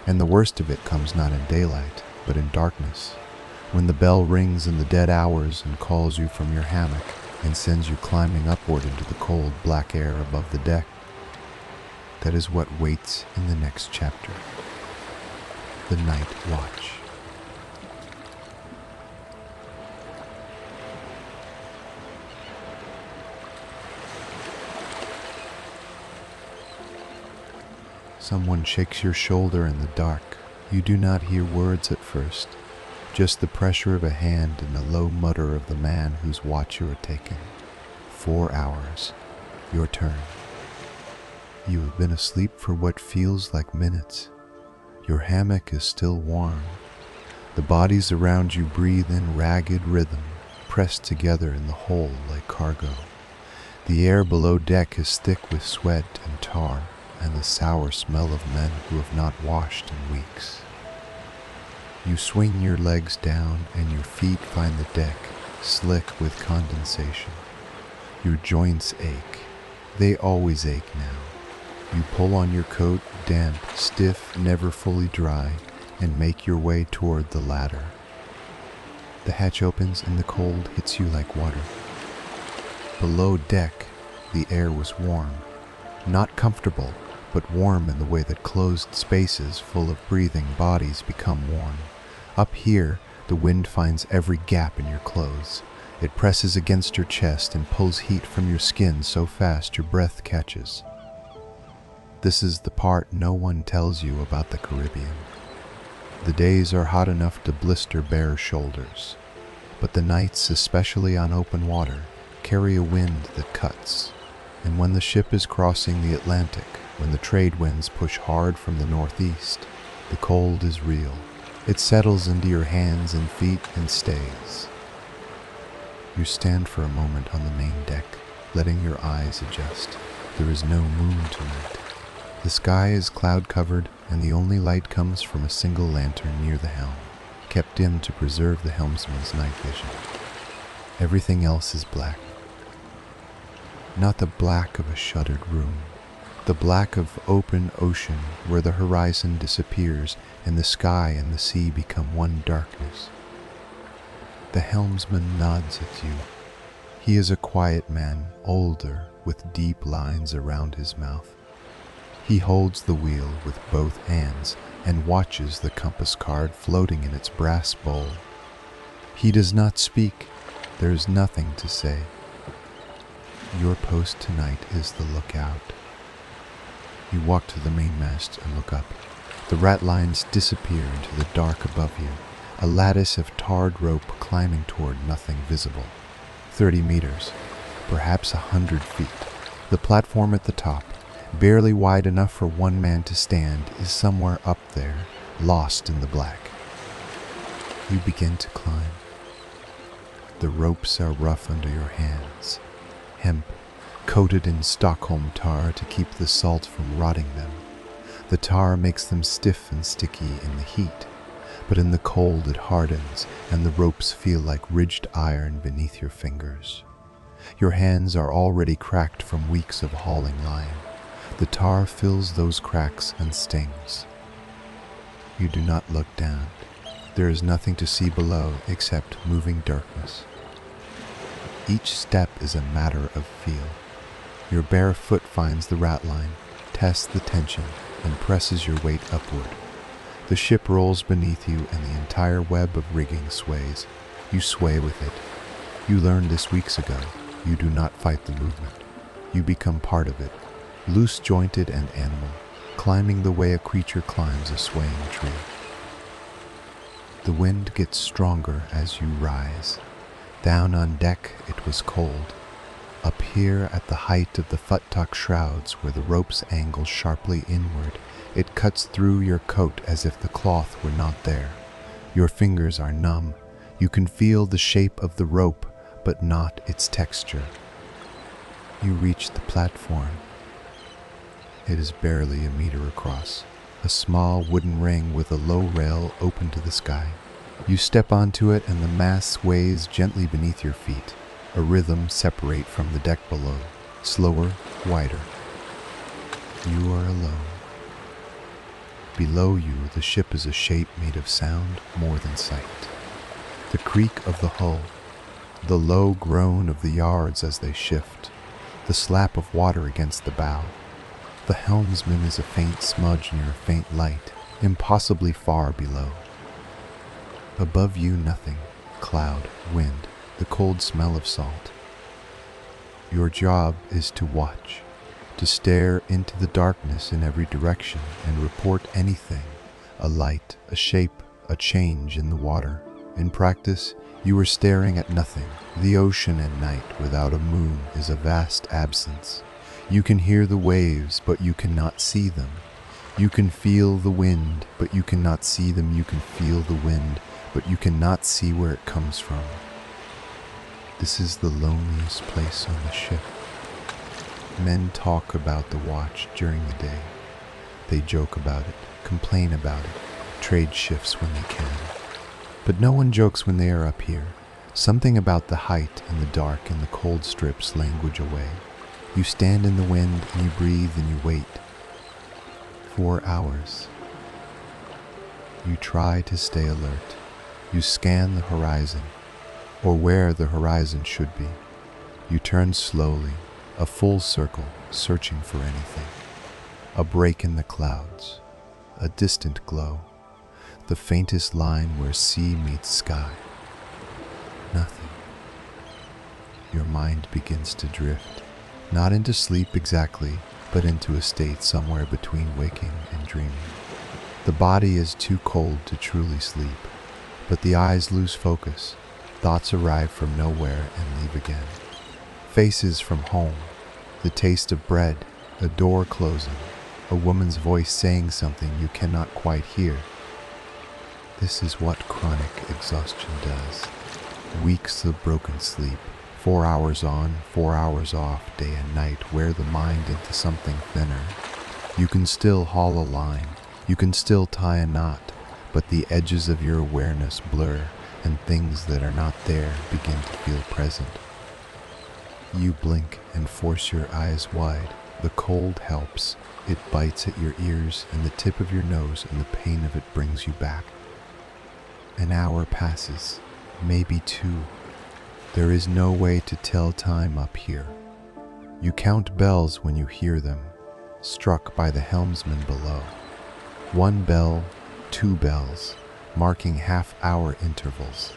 Speaker 1: and the worst of it comes not in daylight, but in darkness, when the bell rings in the dead hours and calls you from your hammock and sends you climbing upward into the cold black air above the deck. That is what waits in the next chapter. The Night Watch. Someone shakes your shoulder in the dark. You do not hear words at first, just the pressure of a hand and the low mutter of the man whose watch you are taking. 4 hours. Your turn. You have been asleep for what feels like minutes. Your hammock is still warm. The bodies around you breathe in ragged rhythm, pressed together in the hole like cargo. The air below deck is thick with sweat and tar, and the sour smell of men who have not washed in weeks. You swing your legs down and your feet find the deck, slick with condensation. Your joints ache. They always ache now. You pull on your coat, damp, stiff, never fully dry, and make your way toward the ladder. The hatch opens and the cold hits you like water. Below deck, the air was warm. Not comfortable, but warm in the way that closed spaces full of breathing bodies become warm. Up here, the wind finds every gap in your clothes. It presses against your chest and pulls heat from your skin so fast your breath catches. This is the part no one tells you about the Caribbean. The days are hot enough to blister bare shoulders, but the nights, especially on open water, carry a wind that cuts. And when the ship is crossing the Atlantic, when the trade winds push hard from the northeast, the cold is real. It settles into your hands and feet and stays. You stand for a moment on the main deck, letting your eyes adjust. There is no moon tonight. The sky is cloud-covered, and the only light comes from a single lantern near the helm, kept dim to preserve the helmsman's night vision. Everything else is black. Not the black of a shuttered room, the black of open ocean where the horizon disappears and the sky and the sea become one darkness. The helmsman nods at you. He is a quiet man, older, with deep lines around his mouth. He holds the wheel with both hands and watches the compass card floating in its brass bowl. He does not speak. There is nothing to say. Your post tonight is the lookout. You walk to the mainmast and look up. The ratlines disappear into the dark above you, a lattice of tarred rope climbing toward nothing visible. 30 meters, perhaps 100 feet. The platform at the top, barely wide enough for one man to stand, is somewhere up there, lost in the black. You begin to climb. The ropes are rough under your hands, hemp, coated in Stockholm tar to keep the salt from rotting them. The tar makes them stiff and sticky in the heat, but in the cold it hardens and the ropes feel like ridged iron beneath your fingers. Your hands are already cracked from weeks of hauling line. The tar fills those cracks and stings. You do not look down. There is nothing to see below except moving darkness. Each step is a matter of feel. Your bare foot finds the ratline, tests the tension, and presses your weight upward. The ship rolls beneath you and the entire web of rigging sways. You sway with it. You learned this weeks ago. You do not fight the movement. You become part of it, loose-jointed and animal, climbing the way a creature climbs a swaying tree. The wind gets stronger as you rise. Down on deck it was cold. Up here at the height of the futtock shrouds where the ropes angle sharply inward, it cuts through your coat as if the cloth were not there. Your fingers are numb. You can feel the shape of the rope, but not its texture. You reach the platform. It is barely a meter across, a small wooden ring with a low rail open to the sky. You step onto it and the mast sways gently beneath your feet. A rhythm separate from the deck below, slower, wider. You are alone. Below you, the ship is a shape made of sound more than sight. The creak of the hull, the low groan of the yards as they shift, the slap of water against the bow. The helmsman is a faint smudge near a faint light, impossibly far below. Above you, nothing. Cloud, wind, the cold smell of salt. Your job is to watch, to stare into the darkness in every direction and report anything, a light, a shape, a change in the water. In practice, you are staring at nothing. The ocean at night without a moon is a vast absence. You can hear the waves, but you cannot see them. You can feel the wind, but you cannot see them. You can feel the wind, but you cannot see where it comes from. This is the loneliest place on the ship. Men talk about the watch during the day. They joke about it, complain about it, trade shifts when they can. But no one jokes when they are up here. Something about the height and the dark and the cold strips language away. You stand in the wind and you breathe and you wait. 4 hours. You try to stay alert. You scan the horizon, or where the horizon should be. You turn slowly, a full circle, searching for anything. A break in the clouds, a distant glow, the faintest line where sea meets sky. Nothing. Your mind begins to drift, not into sleep exactly, but into a state somewhere between waking and dreaming. The body is too cold to truly sleep, but the eyes lose focus. Thoughts arrive from nowhere and leave again. Faces from home, the taste of bread, a door closing, a woman's voice saying something you cannot quite hear. This is what chronic exhaustion does. Weeks of broken sleep, 4 hours on, 4 hours off, day and night, wear the mind into something thinner. You can still haul a line, you can still tie a knot, but the edges of your awareness blur, and things that are not there begin to feel present. You blink and force your eyes wide. The cold helps. It bites at your ears and the tip of your nose, and the pain of it brings you back. An hour passes, maybe 2. There is no way to tell time up here. You count bells when you hear them. struck by the helmsman below. One bell, two bells, marking half-hour intervals.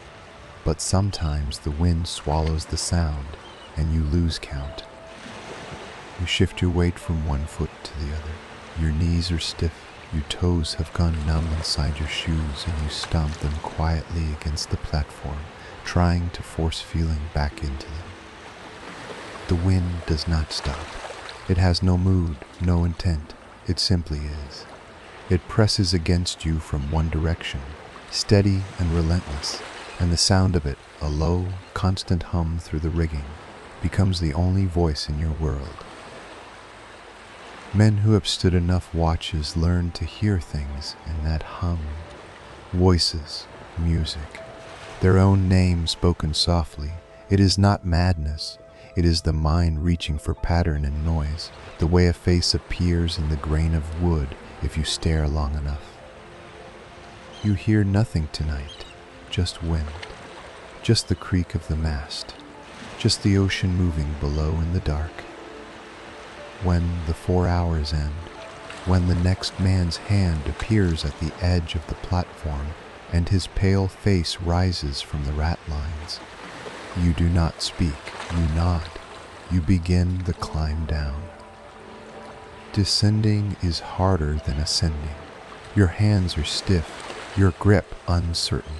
Speaker 1: But sometimes the wind swallows the sound and you lose count. You shift your weight from one foot to the other. Your knees are stiff, your toes have gone numb inside your shoes, and you stomp them quietly against the platform, trying to force feeling back into them. The wind does not stop. It has no mood, no intent. It simply is. It presses against you from one direction, steady and relentless, and the sound of it, a low, constant hum through the rigging, becomes the only voice in your world. Men who have stood enough watches learn to hear things in that hum. Voices, music, their own name spoken softly. It is not madness. It is the mind reaching for pattern and noise, the way a face appears in the grain of wood if you stare long enough. You hear nothing tonight, just wind, just the creak of the mast, just the ocean moving below in the dark. When the 4 hours end, when the next man's hand appears at the edge of the platform and his pale face rises from the ratlines, you do not speak, you nod, you begin the climb down. Descending is harder than ascending. Your hands are stiff, your grip uncertain.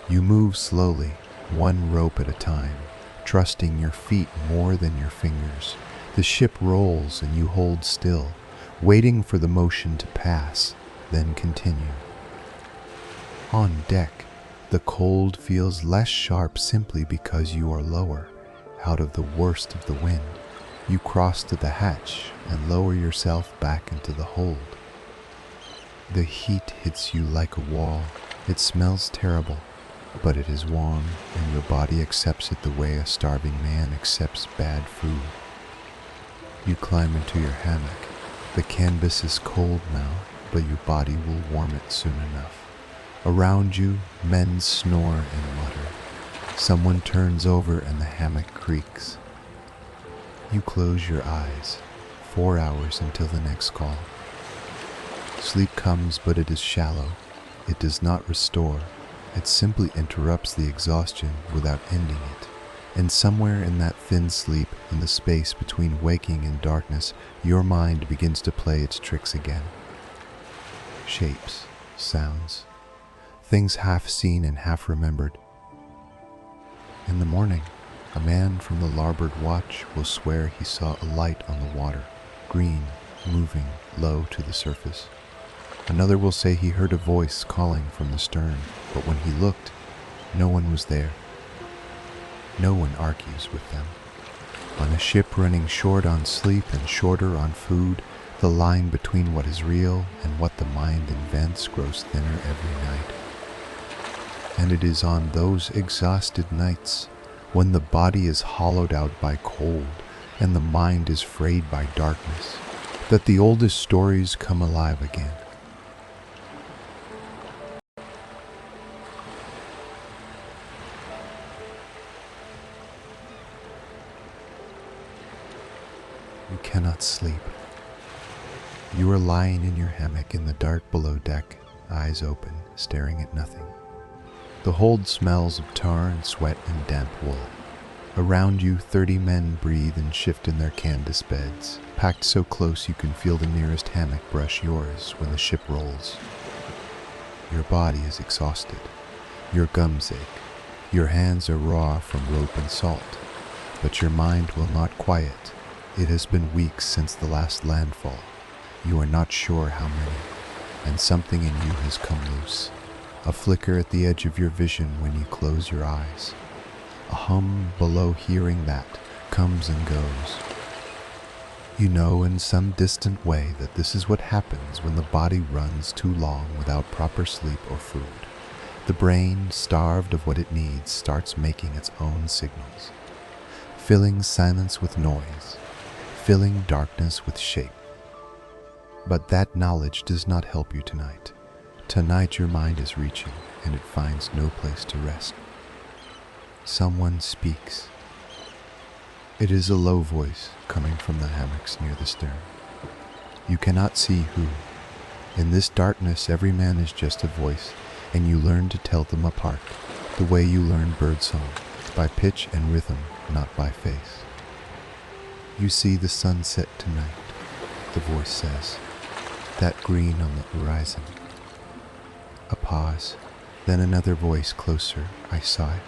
Speaker 1: You move slowly, one rope at a time, trusting your feet more than your fingers. The ship rolls and you hold still, waiting for the motion to pass, then continue. On deck, the cold feels less sharp simply because you are lower, out of the worst of the wind. You cross to the hatch and lower yourself back into the hold. The heat hits you like a wall. It smells terrible, but it is warm, and your body accepts it the way a starving man accepts bad food. You climb into your hammock. The canvas is cold now, but your body will warm it soon enough. Around you, men snore and mutter. Someone turns over and the hammock creaks. You close your eyes. 4 hours until the next call. Sleep comes, but it is shallow. It does not restore. It simply interrupts the exhaustion without ending it. And somewhere in that thin sleep, in the space between waking and darkness, your mind begins to play its tricks again. Shapes, sounds, things half seen and half remembered. In the morning, a man from the larboard watch will swear he saw a light on the water, green, moving low to the surface. Another will say he heard a voice calling from the stern, but when he looked, no one was there. No one argues with them. On a ship running short on sleep and shorter on food, the line between what is real and what the mind invents grows thinner every night. And it is on those exhausted nights, when the body is hollowed out by cold and the mind is frayed by darkness, that the oldest stories come alive again. You cannot sleep. You are lying in your hammock in the dark below deck, eyes open, staring at nothing. The hold smells of tar and sweat and damp wool. Around you, 30 men breathe and shift in their canvas beds, packed so close you can feel the nearest hammock brush yours when the ship rolls. Your body is exhausted. Your gums ache. Your hands are raw from rope and salt. But your mind will not quiet. It has been weeks since the last landfall. You are not sure how many, and something in you has come loose. A flicker at the edge of your vision when you close your eyes. A hum below hearing that comes and goes. You know in some distant way that this is what happens when the body runs too long without proper sleep or food. The brain, starved of what it needs, starts making its own signals, filling silence with noise, filling darkness with shape. But that knowledge does not help you tonight. Tonight your mind is reaching, and it finds no place to rest. Someone speaks. It is a low voice coming from the hammocks near the stern. You cannot see who. In this darkness, every man is just a voice, and you learn to tell them apart, the way you learn birdsong, by pitch and rhythm, not by face. You see the sunset tonight, the voice says, that green on the horizon. A pause, then another voice closer, I sigh.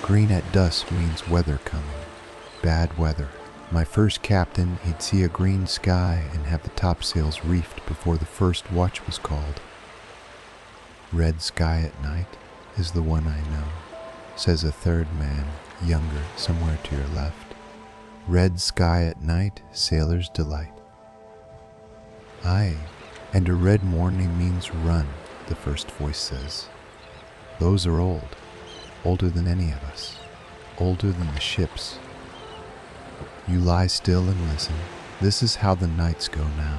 Speaker 1: Green at dusk means weather coming, bad weather. My first captain, he'd see a green sky and have the topsails reefed before the first watch was called. Red sky at night is the one I know, says a third man, younger, somewhere to your left. Red sky at night, sailor's delight. Aye, and a red morning means run, the first voice says. Those are old, older than any of us, older than the ships. You lie still and listen. This is how the nights go now.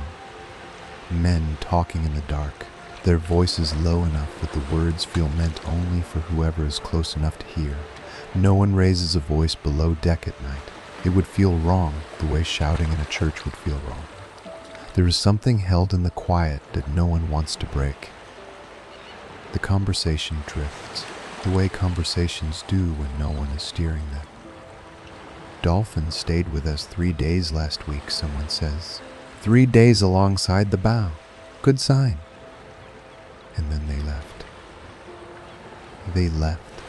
Speaker 1: Men talking in the dark, their voices low enough that the words feel meant only for whoever is close enough to hear. No one raises a voice below deck at night. It would feel wrong, the way shouting in a church would feel wrong. There is something held in the quiet that no one wants to break. The conversation drifts, the way conversations do when no one is steering them. Dolphins stayed with us 3 days last week, someone says. 3 days alongside the bow. Good sign. And then they left. They left.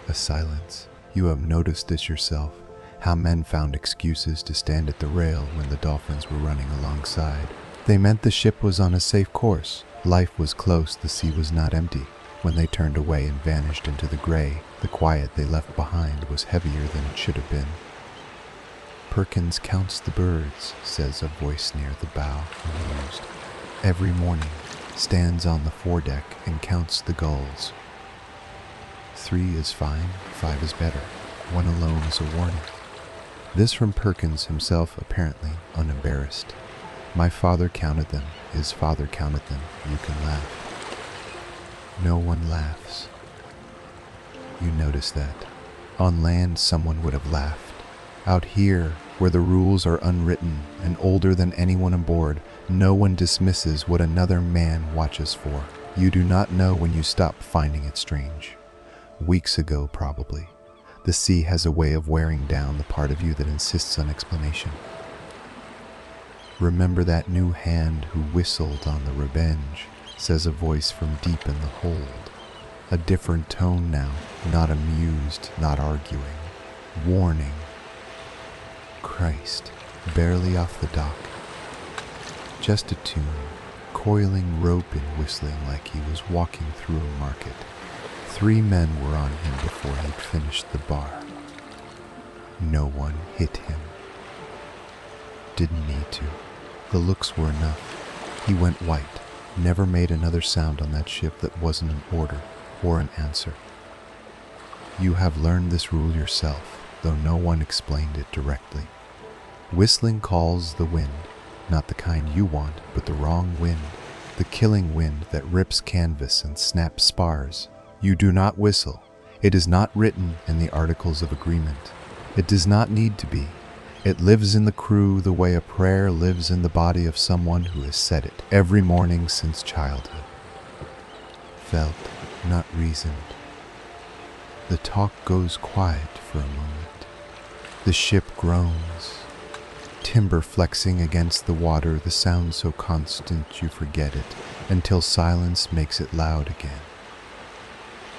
Speaker 1: A silence. You have noticed this yourself, how men found excuses to stand at the rail when the dolphins were running alongside. They meant the ship was on a safe course. Life was close, the sea was not empty. When they turned away and vanished into the gray, the quiet they left behind was heavier than it should have been. Perkins counts the birds, says a voice near the bow, amused. Every morning, stands on the foredeck and counts the gulls. 3 is fine, 5 is better. 1 alone is a warning. This from Perkins himself, apparently unembarrassed. My father counted them, his father counted them, you can laugh. No one laughs. You notice that. On land, someone would have laughed. Out here, where the rules are unwritten and older than anyone aboard, no one dismisses what another man watches for. You do not know when you stop finding it strange. Weeks ago, probably. The sea has a way of wearing down the part of you that insists on explanation. Remember that new hand who whistled on the Revenge, says a voice from deep in the hold. A different tone now, not amused, not arguing. Warning. Christ, barely off the dock. Just a tune, coiling rope and whistling like he was walking through a market. 3 men were on him before he'd finished the bar. No one hit him. Didn't need to. The looks were enough. He went white, never made another sound on that ship that wasn't an order or an answer. You have learned this rule yourself, though no one explained it directly. Whistling calls the wind, not the kind you want, but the wrong wind, the killing wind that rips canvas and snaps spars. You do not whistle. It is not written in the Articles of Agreement. It does not need to be. It lives in the crew the way a prayer lives in the body of someone who has said it every morning since childhood. Felt, not reasoned. The talk goes quiet for a moment. The ship groans. Timber flexing against the water, the sound so constant you forget it, until silence makes it loud again.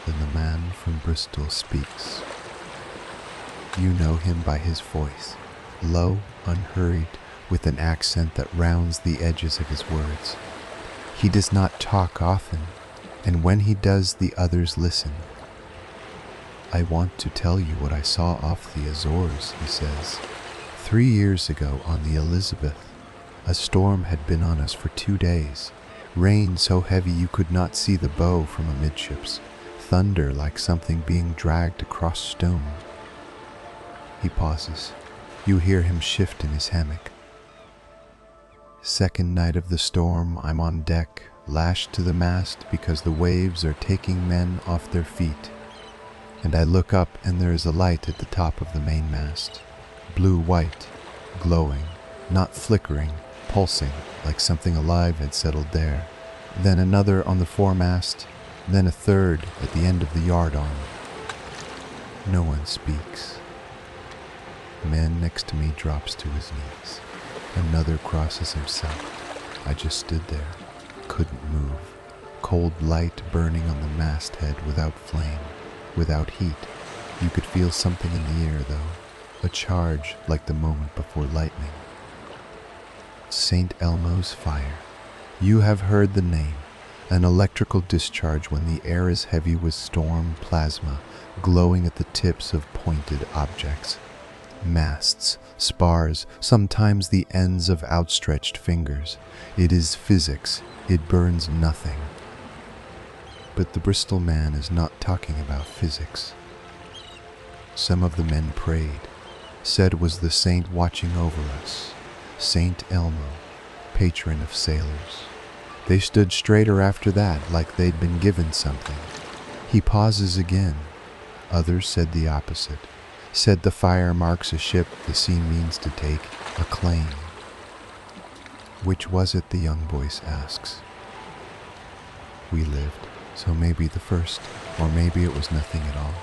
Speaker 1: Then the man from Bristol speaks. You know him by his voice, low, unhurried, with an accent that rounds the edges of his words. He does not talk often, and when he does, the others listen. I want to tell you what I saw off the Azores, he says. 3 years ago on the Elizabeth, a storm had been on us for 2 days. Rain so heavy you could not see the bow from amidships. Thunder like something being dragged across stone. He pauses. You hear him shift in his hammock. Second night of the storm, I'm on deck, lashed to the mast because the waves are taking men off their feet. And I look up and there is a light at the top of the mainmast, blue-white, glowing, not flickering, pulsing like something alive had settled there. Then another on the foremast, then a third at the end of the yard arm. No one speaks. The man next to me drops to his knees. Another crosses himself. I just stood there, couldn't move. Cold light burning on the masthead without flame, without heat. You could feel something in the air, though, a charge like the moment before lightning. St. Elmo's fire. You have heard the name. An electrical discharge when the air is heavy with storm plasma, glowing at the tips of pointed objects. Masts, spars, sometimes the ends of outstretched fingers. It is physics. It burns nothing. But the Bristol man is not talking about physics. Some of the men prayed, said was the saint watching over us, Saint Elmo, patron of sailors. They stood straighter after that, like they'd been given something. He pauses again. Others said the opposite, said the fire marks a ship the sea means to take, a claim. Which was it, the young voice asks. We lived, so maybe the first, or maybe it was nothing at all.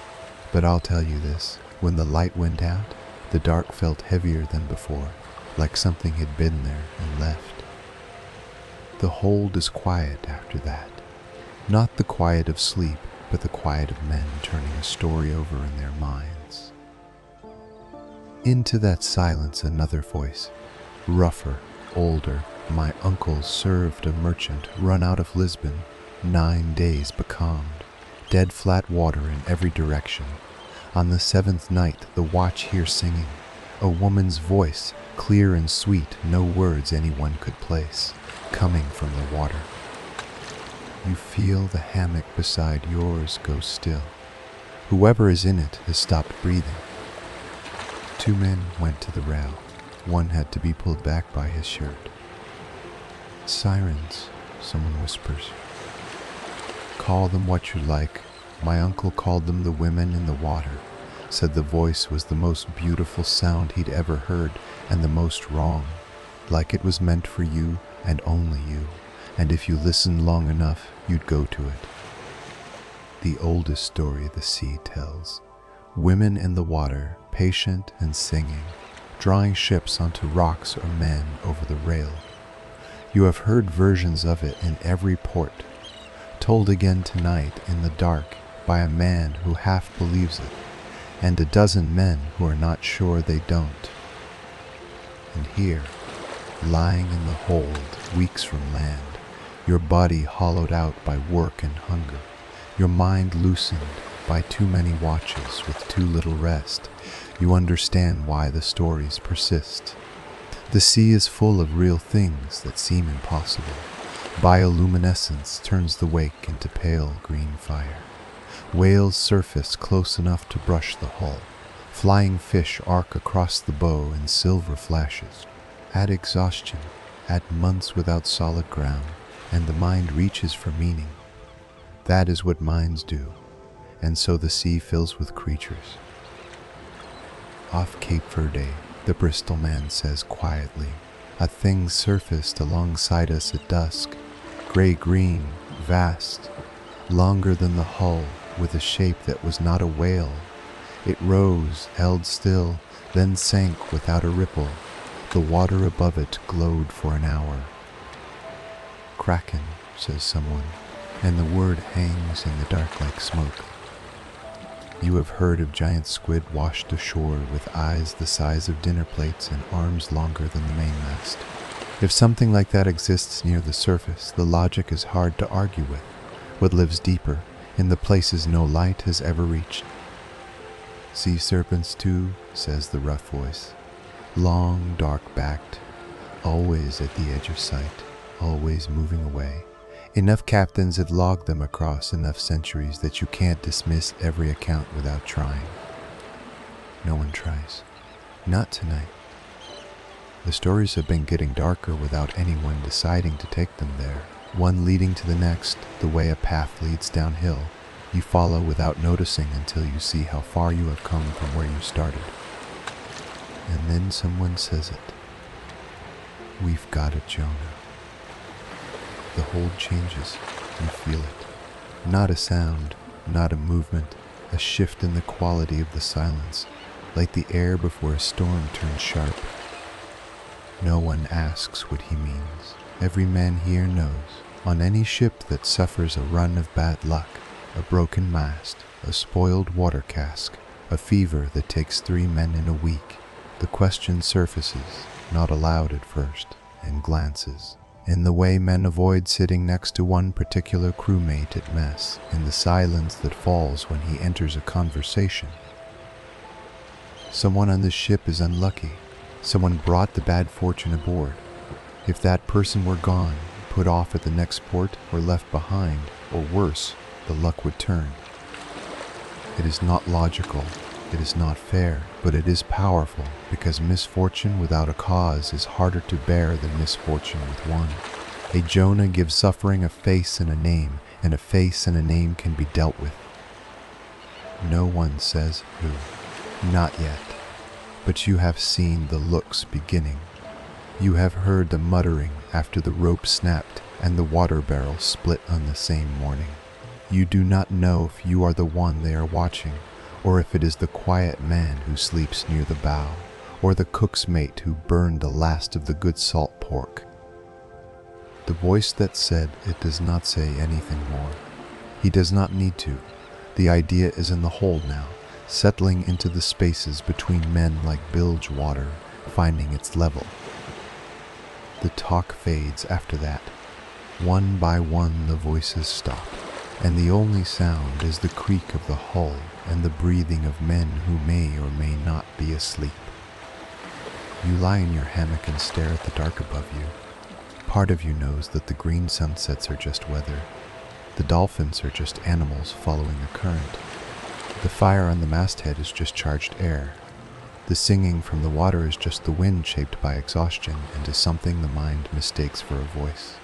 Speaker 1: But I'll tell you this, when the light went out, the dark felt heavier than before, like something had been there and left. The hold is quiet after that. Not the quiet of sleep, but the quiet of men turning a story over in their minds. Into that silence another voice, rougher, older. My uncle served a merchant run out of Lisbon, 9 days becalmed, dead flat water in every direction. On the 7th night the watch hear singing, a woman's voice, clear and sweet, no words anyone could place, coming from the water. You feel the hammock beside yours go still. Whoever is in it has stopped breathing. 2 men went to the rail. One had to be pulled back by his shirt. Sirens, someone whispers. Call them what you like. My uncle called them the women in the water, said the voice was the most beautiful sound he'd ever heard and the most wrong, like it was meant for you and only you, and if you listened long enough, you'd go to it. The oldest story the sea tells. Women in the water, patient and singing, drawing ships onto rocks or men over the rail. You have heard versions of it in every port, told again tonight in the dark by a man who half believes it, and a dozen men who are not sure they don't. And here, lying in the hold, weeks from land, your body hollowed out by work and hunger, your mind loosened by too many watches with too little rest, you understand why the stories persist. The sea is full of real things that seem impossible. Bioluminescence turns the wake into pale green fire. Whales surface close enough to brush the hull. Flying fish arc across the bow in silver flashes. Add exhaustion, add months without solid ground, and the mind reaches for meaning. That is what minds do, and so the sea fills with creatures. Off Cape Verde, the Bristol man says quietly, a thing surfaced alongside us at dusk, gray-green, vast, longer than the hull, with a shape that was not a whale. It rose, held still, then sank without a ripple. The water above it glowed for an hour. Kraken, says someone, and the word hangs in the dark like smoke. You have heard of giant squid washed ashore with eyes the size of dinner plates and arms longer than the mainmast. If something like that exists near the surface, the logic is hard to argue with. What lives deeper, in the places no light has ever reached. Sea serpents too, says the rough voice. Long, dark-backed, always at the edge of sight, always moving away. Enough captains had logged them across enough centuries that you can't dismiss every account without trying. No one tries. Not tonight. The stories have been getting darker without anyone deciding to take them there. One leading to the next, the way a path leads downhill. You follow without noticing until you see how far you have come from where you started. And then someone says it. We've got it, Jonah. The hold changes. You feel it. Not a sound, not a movement, a shift in the quality of the silence, like the air before a storm turns sharp. No one asks what he means. Every man here knows. On any ship that suffers a run of bad luck, a broken mast, a spoiled water cask, a fever that takes 3 men in a week, the question surfaces, not aloud at first, in glances, in the way men avoid sitting next to one particular crewmate at mess, in the silence that falls when he enters a conversation. Someone on this ship is unlucky. Someone brought the bad fortune aboard. If that person were gone, put off at the next port, or left behind, or worse, the luck would turn. It is not logical, it is not fair, but it is powerful, because misfortune without a cause is harder to bear than misfortune with one. A Jonah gives suffering a face and a name, and a face and a name can be dealt with. No one says who. Not yet. But you have seen the looks beginning. You have heard the muttering after the rope snapped and the water barrel split on the same morning. You do not know if you are the one they are watching, or if it is the quiet man who sleeps near the bow, or the cook's mate who burned the last of the good salt pork. The voice that said it does not say anything more. He does not need to. The idea is in the hold now, settling into the spaces between men like bilge water, finding its level. The talk fades after that. One by one the voices stop, and the only sound is the creak of the hull and the breathing of men who may or may not be asleep. You lie in your hammock and stare at the dark above you. Part of you knows that the green sunsets are just weather. The dolphins are just animals following a current. The fire on the masthead is just charged air. The singing from the water is just the wind shaped by exhaustion into something the mind mistakes for a voice.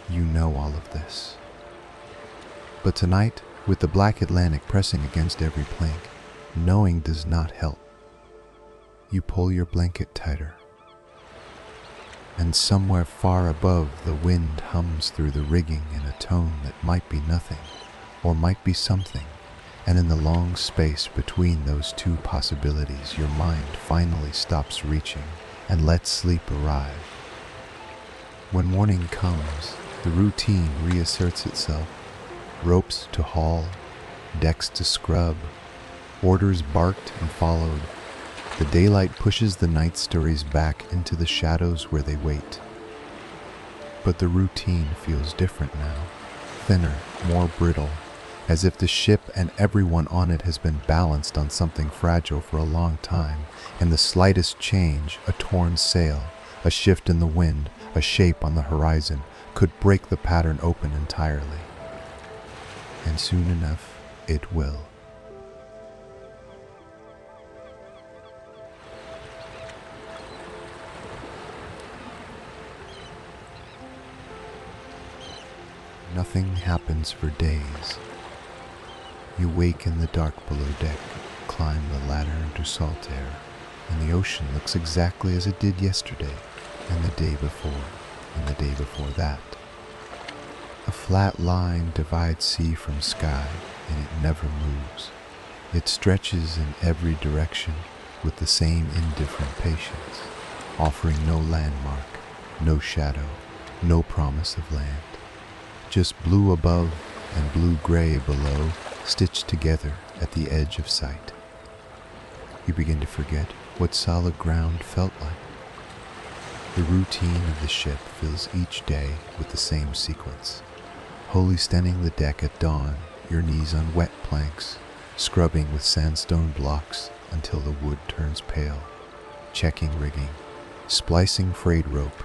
Speaker 1: You know all of this. But tonight, with the black Atlantic pressing against every plank, knowing does not help. You pull your blanket tighter. And somewhere far above, the wind hums through the rigging in a tone that might be nothing, or might be something. And in the long space between those two possibilities, your mind finally stops reaching and lets sleep arrive. When morning comes, the routine reasserts itself. Ropes to haul, decks to scrub, orders barked and followed. The daylight pushes the night stories back into the shadows where they wait. But the routine feels different now, thinner, more brittle, as if the ship and everyone on it has been balanced on something fragile for a long time, and the slightest change, a torn sail, a shift in the wind, a shape on the horizon, could break the pattern open entirely. And soon enough, it will. Nothing happens for days. You wake in the dark below deck, climb the ladder into salt air, and the ocean looks exactly as it did yesterday, and the day before, and the day before that. A flat line divides sea from sky, and it never moves. It stretches in every direction with the same indifferent patience, offering no landmark, no shadow, no promise of land. Just blue above and blue-gray below, stitched together at the edge of sight. You begin to forget what solid ground felt like. The routine of the ship fills each day with the same sequence. Wholly standing the deck at dawn, your knees on wet planks, scrubbing with sandstone blocks until the wood turns pale, checking rigging, splicing frayed rope,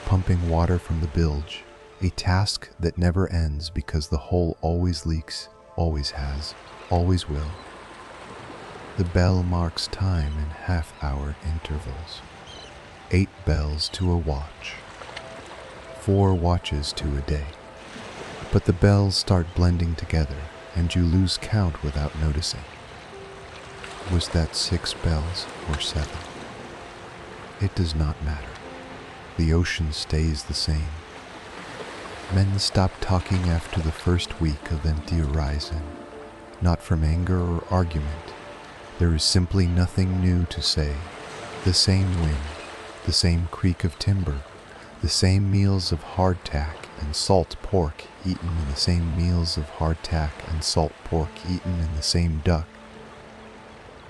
Speaker 1: pumping water from the bilge, a task that never ends because the hull always leaks, always has, always will. The bell marks time in half-hour intervals. 8 bells to a watch. 4 watches to a day. But the bells start blending together, and you lose count without noticing. Was that 6 bells or 7? It does not matter. the ocean stays the same. Men stop talking after the first week of empty horizon, not from anger or argument. There is simply nothing new to say. The same wind, the same creak of timber, the same meals of hardtack and salt pork eaten in the same meals of hardtack and salt pork eaten in the same duck.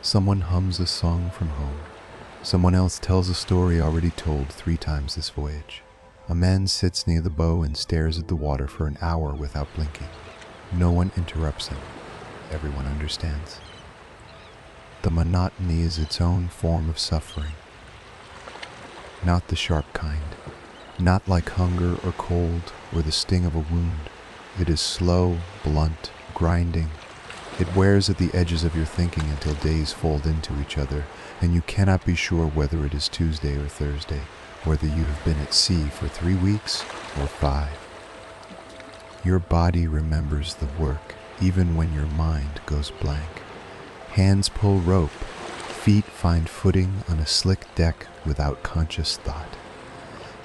Speaker 1: Someone hums a song from home. Someone else tells a story already told 3 times this voyage. A man sits near the bow and stares at the water for an hour without blinking. No one interrupts him. Everyone understands. The monotony is its own form of suffering. Not the sharp kind. Not like hunger or cold or the sting of a wound. It is slow, blunt, grinding. It wears at the edges of your thinking until days fold into each other, and you cannot be sure whether it is Tuesday or Thursday, whether you have been at sea for 3 weeks or 5. Your body remembers the work, even when your mind goes blank. Hands pull rope, feet find footing on a slick deck without conscious thought.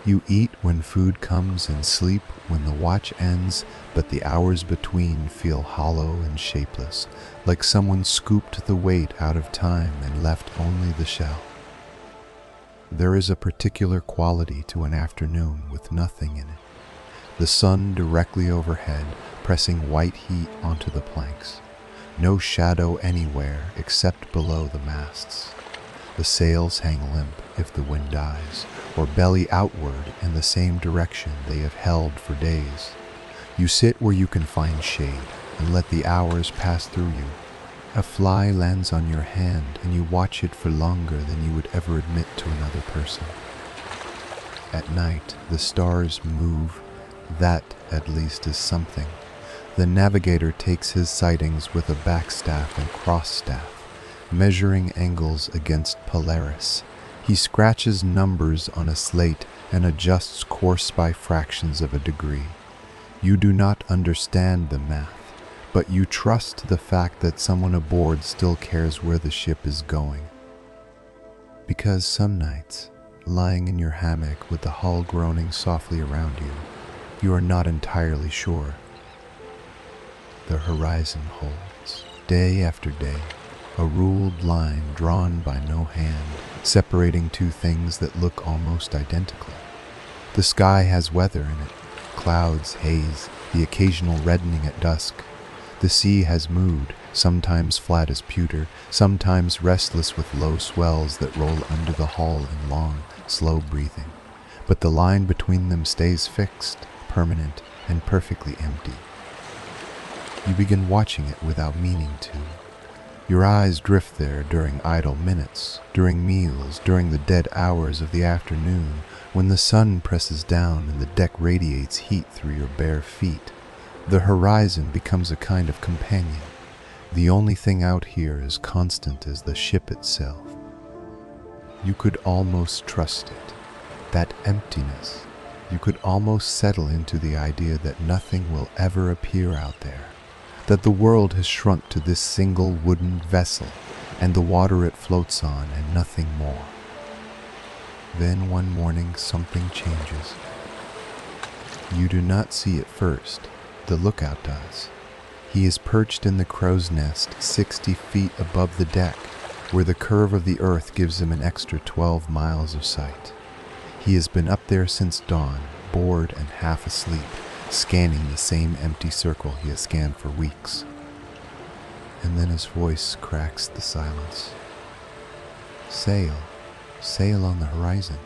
Speaker 1: You eat when food comes and sleep when the watch ends, but the hours between feel hollow and shapeless, like someone scooped the weight out of time and left only the shell. There is a particular quality to an afternoon with nothing in it. The sun directly overhead, pressing white heat onto the planks. No shadow anywhere except below the masts. The sails hang limp if the wind dies, or belly outward in the same direction they have held for days. You sit where you can find shade and let the hours pass through you. A fly lands on your hand and you watch it for longer than you would ever admit to another person. At night, the stars move. That, at least, is something. The navigator takes his sightings with a backstaff and cross-staff, measuring angles against Polaris. He scratches numbers on a slate and adjusts course by fractions of a degree. You do not understand the math, but you trust the fact that someone aboard still cares where the ship is going. Because some nights, lying in your hammock with the hull groaning softly around you, you are not entirely sure. The horizon holds, day after day, a ruled line drawn by no hand, separating 2 things that look almost identical. The sky has weather in it, clouds, haze, the occasional reddening at dusk. The sea has mood, sometimes flat as pewter, sometimes restless with low swells that roll under the hull in long, slow breathing. But the line between them stays fixed, permanent, and perfectly empty. You begin watching it without meaning to. Your eyes drift there during idle minutes, during meals, during the dead hours of the afternoon, when the sun presses down and the deck radiates heat through your bare feet. The horizon becomes a kind of companion. The only thing out here as constant as the ship itself. You could almost trust it. That emptiness. You could almost settle into the idea that nothing will ever appear out there. That the world has shrunk to this single wooden vessel and the water it floats on and nothing more. Then one morning something changes. You do not see it first. The lookout does. He is perched in the crow's nest 60 feet above the deck, where the curve of the earth gives him an extra 12 miles of sight. He has been up there since dawn, bored and half asleep, scanning the same empty circle he has scanned for weeks. And then his voice cracks the silence. Sail, sail on the horizon.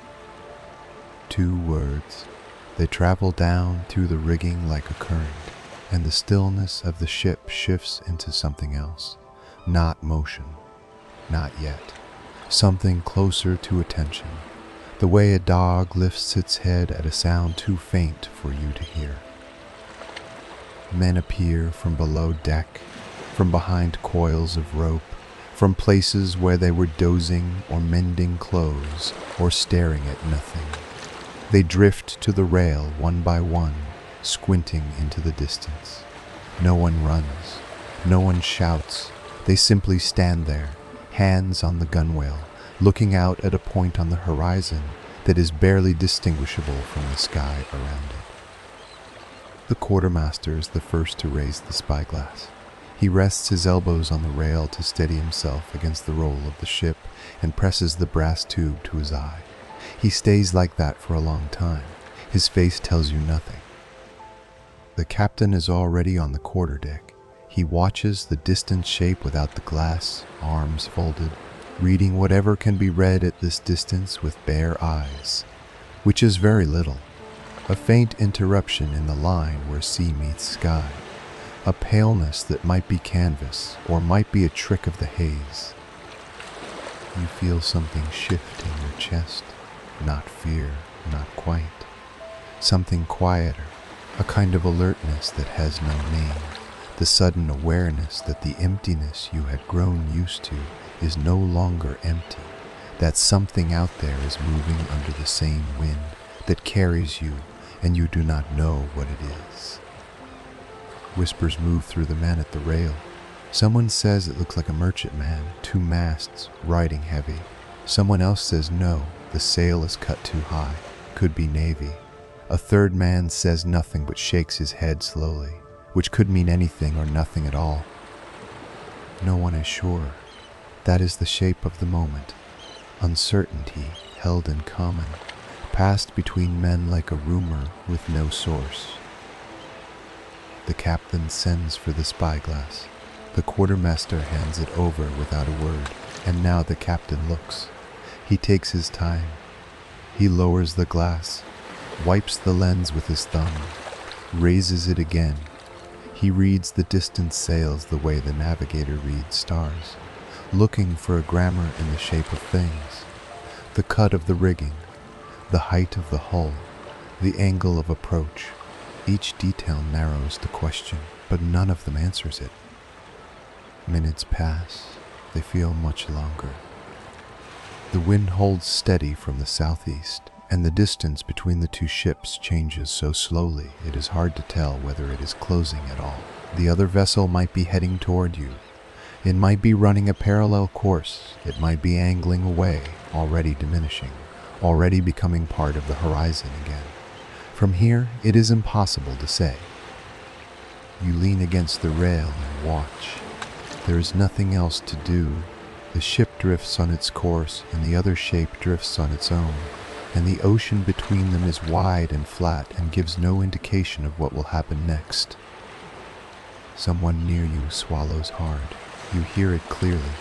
Speaker 1: 2 words. They travel down through the rigging like a current, and the stillness of the ship shifts into something else. Not motion. Not yet. Something closer to attention. The way a dog lifts its head at a sound too faint for you to hear. Men appear from below deck, from behind coils of rope, from places where they were dozing or mending clothes or staring at nothing. They drift to the rail one by one, squinting into the distance. No one runs. No one shouts. They simply stand there, hands on the gunwale, looking out at a point on the horizon that is barely distinguishable from the sky around it. The quartermaster is the first to raise the spyglass. He rests his elbows on the rail to steady himself against the roll of the ship and presses the brass tube to his eye. He stays like that for a long time. His face tells you nothing. The captain is already on the quarterdeck. He watches the distant shape without the glass, arms folded, reading whatever can be read at this distance with bare eyes, which is very little. A faint interruption in the line where sea meets sky. A paleness that might be canvas or might be a trick of the haze. You feel something shift in your chest. Not fear, not quite. Something quieter, a kind of alertness that has no name. The sudden awareness that the emptiness you had grown used to is no longer empty. That something out there is moving under the same wind that carries you, and you do not know what it is. Whispers move through the men at the rail. Someone says it looks like a merchantman, 2 masts, riding heavy. Someone else says no, the sail is cut too high, could be navy. A third man says nothing but shakes his head slowly, which could mean anything or nothing at all. No one is sure. That is the shape of the moment. Uncertainty held in common, passed between men like a rumor with no source. The captain sends for the spyglass. The quartermaster hands it over without a word, and now the captain looks. He takes his time. He lowers the glass, wipes the lens with his thumb, raises it again. He reads the distant sails the way the navigator reads stars, looking for a grammar in the shape of things. The cut of the rigging, the height of the hull, the angle of approach. Each detail narrows the question, but none of them answers it. Minutes pass. They feel much longer. The wind holds steady from the southeast, and the distance between the 2 ships changes so slowly it is hard to tell whether it is closing at all. The other vessel might be heading toward you. It might be running a parallel course. It might be angling away, already diminishing, already becoming part of the horizon again. From here, it is impossible to say. You lean against the rail and watch. There is nothing else to do. The ship drifts on its course, and the other shape drifts on its own, and the ocean between them is wide and flat and gives no indication of what will happen next. Someone near you swallows hard. You hear it clearly.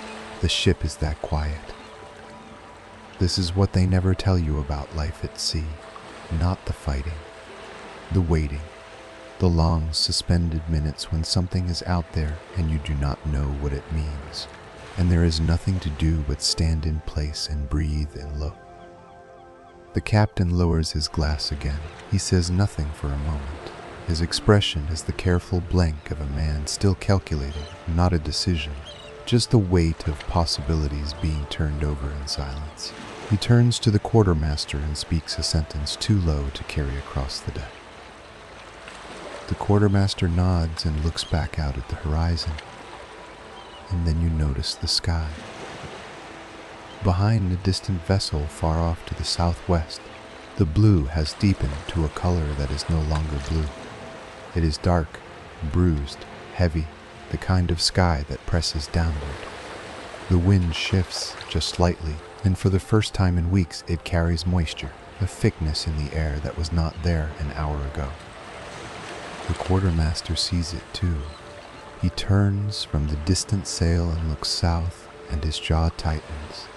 Speaker 1: The ship is that quiet. This is what they never tell you about life at sea. Not the fighting, the waiting, the long suspended minutes when something is out there and you do not know what it means, and there is nothing to do but stand in place and breathe and look. The captain lowers his glass again. He says nothing for a moment. His expression is the careful blank of a man still calculating, not a decision, just the weight of possibilities being turned over in silence. He turns to the quartermaster and speaks a sentence too low to carry across the deck. The quartermaster nods and looks back out at the horizon, and then you notice the sky. Behind a distant vessel far off to the southwest, the blue has deepened to a color that is no longer blue. It is dark, bruised, heavy, the kind of sky that presses downward. The wind shifts just slightly, and for the first time in weeks it carries moisture, a thickness in the air that was not there an hour ago. The quartermaster sees it too. He turns from the distant sail and looks south, and his jaw tightens.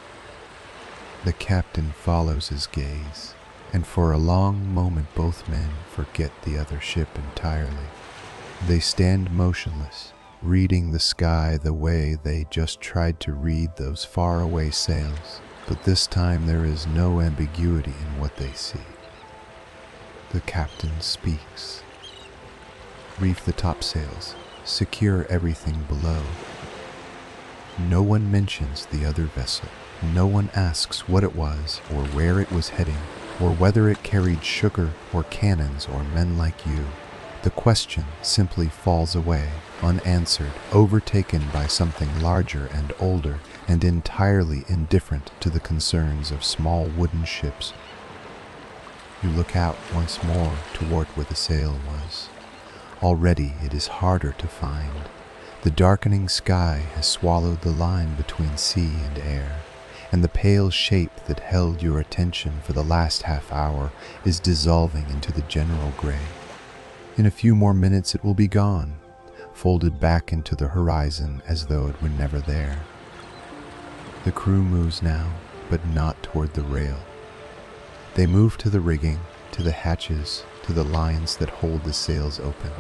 Speaker 1: The captain follows his gaze, and for a long moment both men forget the other ship entirely. They stand motionless, reading the sky the way they just tried to read those faraway sails, but this time there is no ambiguity in what they see. The captain speaks. Reef the topsails, secure everything below. No one mentions the other vessel. No one asks what it was or where it was heading, or whether it carried sugar or cannons or men like you. The question simply falls away, unanswered, overtaken by something larger and older and entirely indifferent to the concerns of small wooden ships You look out once more toward where the sail was. Already it is harder to find. The darkening sky has swallowed the line between sea and air, and the pale shape that held your attention for the last half hour is dissolving into the general gray. In a few more minutes it will be gone, folded back into the horizon as though it were never there. The crew moves now, but not toward the rail. They move to the rigging, to the hatches, to the lines that hold the sails open.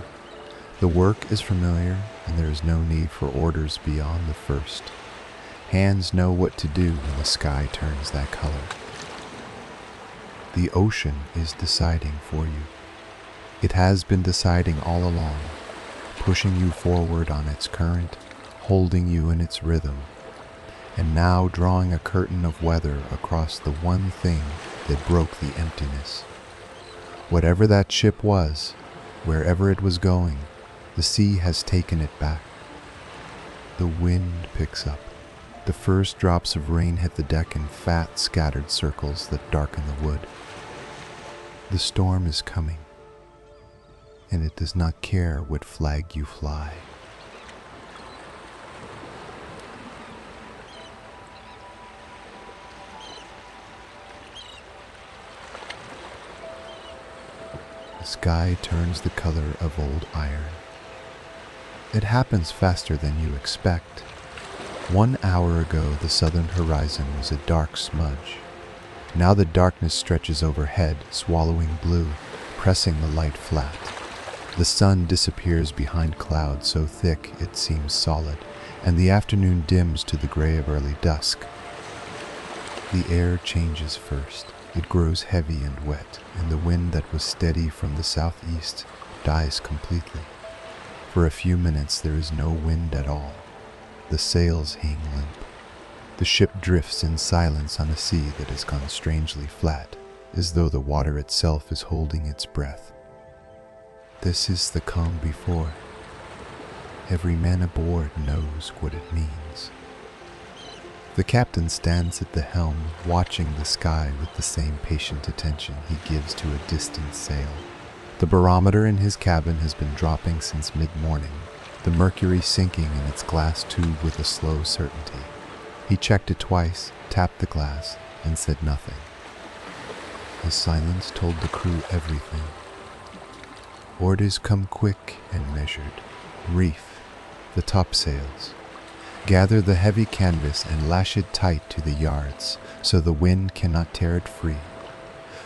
Speaker 1: The work is familiar, and there is no need for orders beyond the first. Hands know what to do when the sky turns that color. The ocean is deciding for you. It has been deciding all along, pushing you forward on its current, holding you in its rhythm, and now drawing a curtain of weather across the one thing that broke the emptiness. Whatever that ship was, wherever it was going, the sea has taken it back. The wind picks up. The first drops of rain hit the deck in fat, scattered circles that darken the wood. The storm is coming, and it does not care what flag you fly. The sky turns the color of old iron. It happens faster than you expect. 1 hour ago, the southern horizon was a dark smudge. Now the darkness stretches overhead, swallowing blue, pressing the light flat. The sun disappears behind clouds so thick it seems solid, and the afternoon dims to the gray of early dusk. The air changes first. It grows heavy and wet, and the wind that was steady from the southeast dies completely. For a few minutes there is no wind at all. The sails hang limp. The ship drifts in silence on a sea that has gone strangely flat, as though the water itself is holding its breath. This is the calm before. Every man aboard knows what it means. The captain stands at the helm, watching the sky with the same patient attention he gives to a distant sail. The barometer in his cabin has been dropping since mid-morning, the mercury sinking in its glass tube with a slow certainty. He checked it twice, tapped the glass, and said nothing. His silence told the crew everything. Orders come quick and measured. Reef the topsails. Gather the heavy canvas and lash it tight to the yards so the wind cannot tear it free.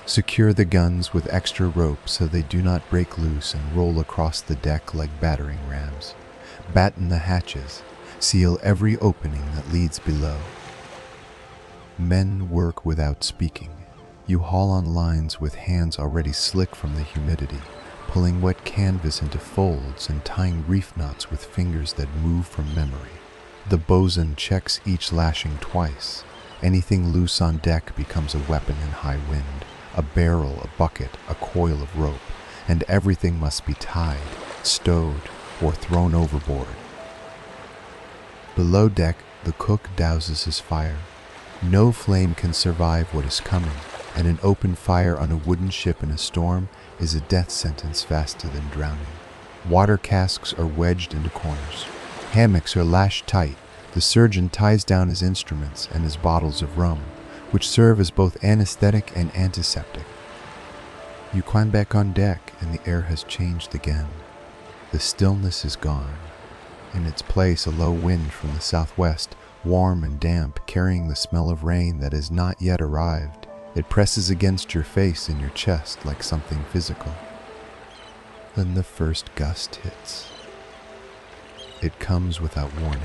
Speaker 1: Secure the guns with extra rope so they do not break loose and roll across the deck like battering rams. Batten the hatches. Seal every opening that leads below. Men work without speaking. You haul on lines with hands already slick from the humidity, pulling wet canvas into folds and tying reef knots with fingers that move from memory. The bosun checks each lashing twice. Anything loose on deck becomes a weapon in high wind, a barrel, a bucket, a coil of rope, and everything must be tied, stowed, or thrown overboard. Below deck, the cook douses his fire. No flame can survive what is coming, and an open fire on a wooden ship in a storm is a death sentence faster than drowning. Water casks are wedged into corners. Hammocks are lashed tight. The surgeon ties down his instruments and his bottles of rum, which serve as both anesthetic and antiseptic. You climb back on deck, and the air has changed again. The stillness is gone. In its place, a low wind from the southwest, warm and damp, carrying the smell of rain that has not yet arrived. It presses against your face and your chest like something physical. Then the first gust hits. It comes without warning,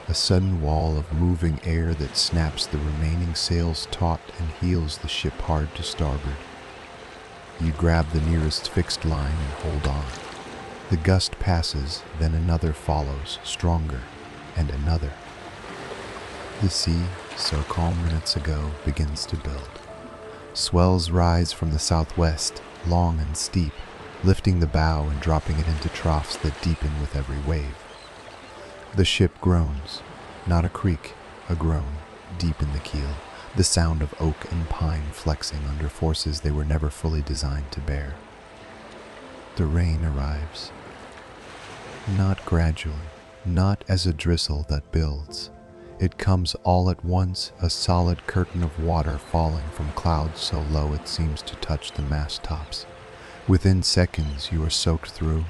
Speaker 1: a sudden wall of moving air that snaps the remaining sails taut and heels the ship hard to starboard. You grab the nearest fixed line and hold on. The gust passes, then another follows, stronger, and another. The sea, so calm minutes ago, begins to build. Swells rise from the southwest, long and steep, lifting the bow and dropping it into troughs that deepen with every wave. The ship groans, not a creak, a groan, deep in the keel, the sound of oak and pine flexing under forces they were never fully designed to bear. The rain arrives, not gradually, not as a drizzle that builds. It comes all at once, a solid curtain of water falling from clouds so low it seems to touch the mast tops. Within seconds you are soaked through.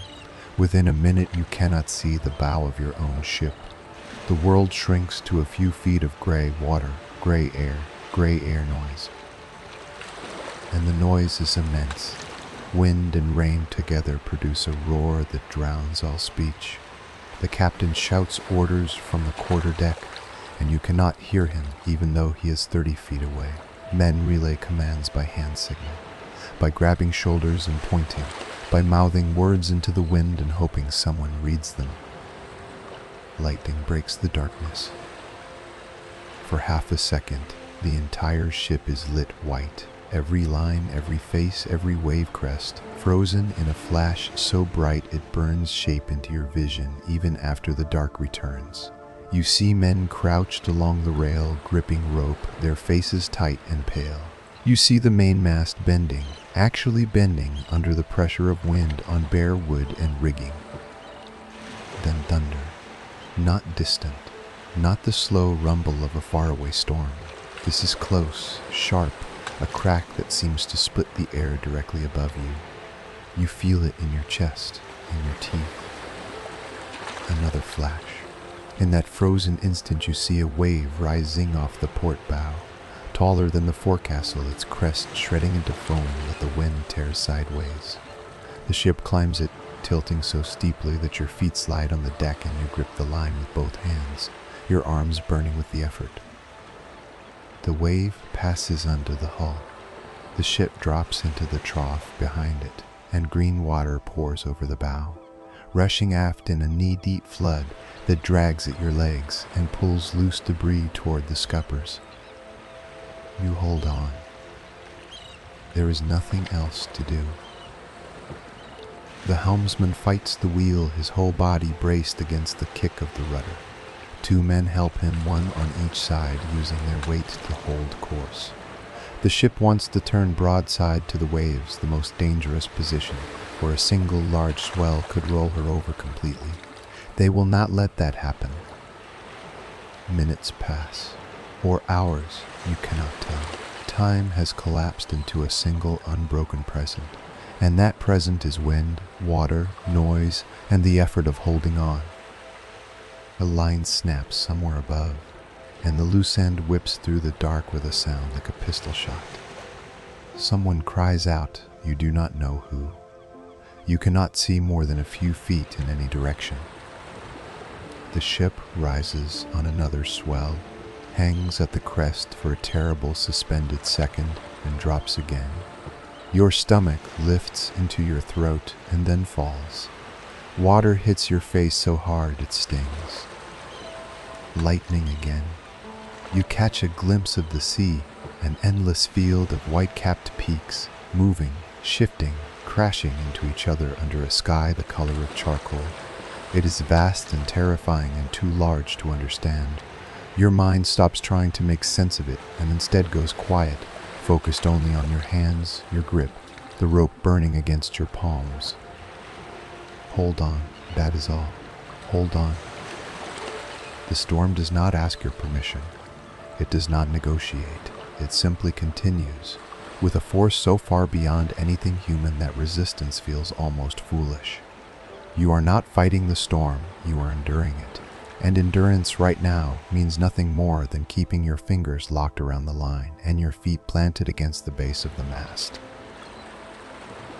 Speaker 1: Within a minute you cannot see the bow of your own ship. The world shrinks to a few feet of gray water, gray air noise. And the noise is immense. Wind and rain together produce a roar that drowns all speech. The captain shouts orders from the quarterdeck, and you cannot hear him even though he is 30 feet away. Men relay commands by hand signal, by grabbing shoulders and pointing, by mouthing words into the wind and hoping someone reads them. Lightning breaks the darkness. For half a second, the entire ship is lit white. Every line, every face, every wave crest, frozen in a flash so bright it burns shape into your vision even after the dark returns. You see men crouched along the rail, gripping rope, their faces tight and pale. You see the mainmast bending, actually bending under the pressure of wind on bare wood and rigging. Then thunder, not distant, not the slow rumble of a faraway storm. This is close, sharp, a crack that seems to split the air directly above you. You feel it in your chest, in your teeth. Another flash. In that frozen instant you see a wave rising off the port bow, taller than the forecastle, its crest shredding into foam that the wind tears sideways. The ship climbs it, tilting so steeply that your feet slide on the deck and you grip the line with both hands, your arms burning with the effort. The wave passes under the hull. The ship drops into the trough behind it, and green water pours over the bow, rushing aft in a knee-deep flood that drags at your legs and pulls loose debris toward the scuppers. You hold on. There is nothing else to do. The helmsman fights the wheel, his whole body braced against the kick of the rudder. 2 men help him, one on each side, using their weight to hold course. The ship wants to turn broadside to the waves, the most dangerous position, where a single large swell could roll her over completely. They will not let that happen. Minutes pass, or hours, you cannot tell. Time has collapsed into a single unbroken present, and that present is wind, water, noise, and the effort of holding on. A line snaps somewhere above, and the loose end whips through the dark with a sound like a pistol shot. Someone cries out, you do not know who. You cannot see more than a few feet in any direction. The ship rises on another swell, hangs at the crest for a terrible suspended second, and drops again. Your stomach lifts into your throat and then falls. Water hits your face so hard it stings. Lightning again. You catch a glimpse of the sea, an endless field of white-capped peaks, moving, shifting, crashing into each other under a sky the color of charcoal. It is vast and terrifying and too large to understand. Your mind stops trying to make sense of it and instead goes quiet, focused only on your hands, your grip, the rope burning against your palms. Hold on, that is all. Hold on. The storm does not ask your permission. It does not negotiate. It simply continues, with a force so far beyond anything human that resistance feels almost foolish. You are not fighting the storm, you are enduring it. And endurance right now means nothing more than keeping your fingers locked around the line and your feet planted against the base of the mast.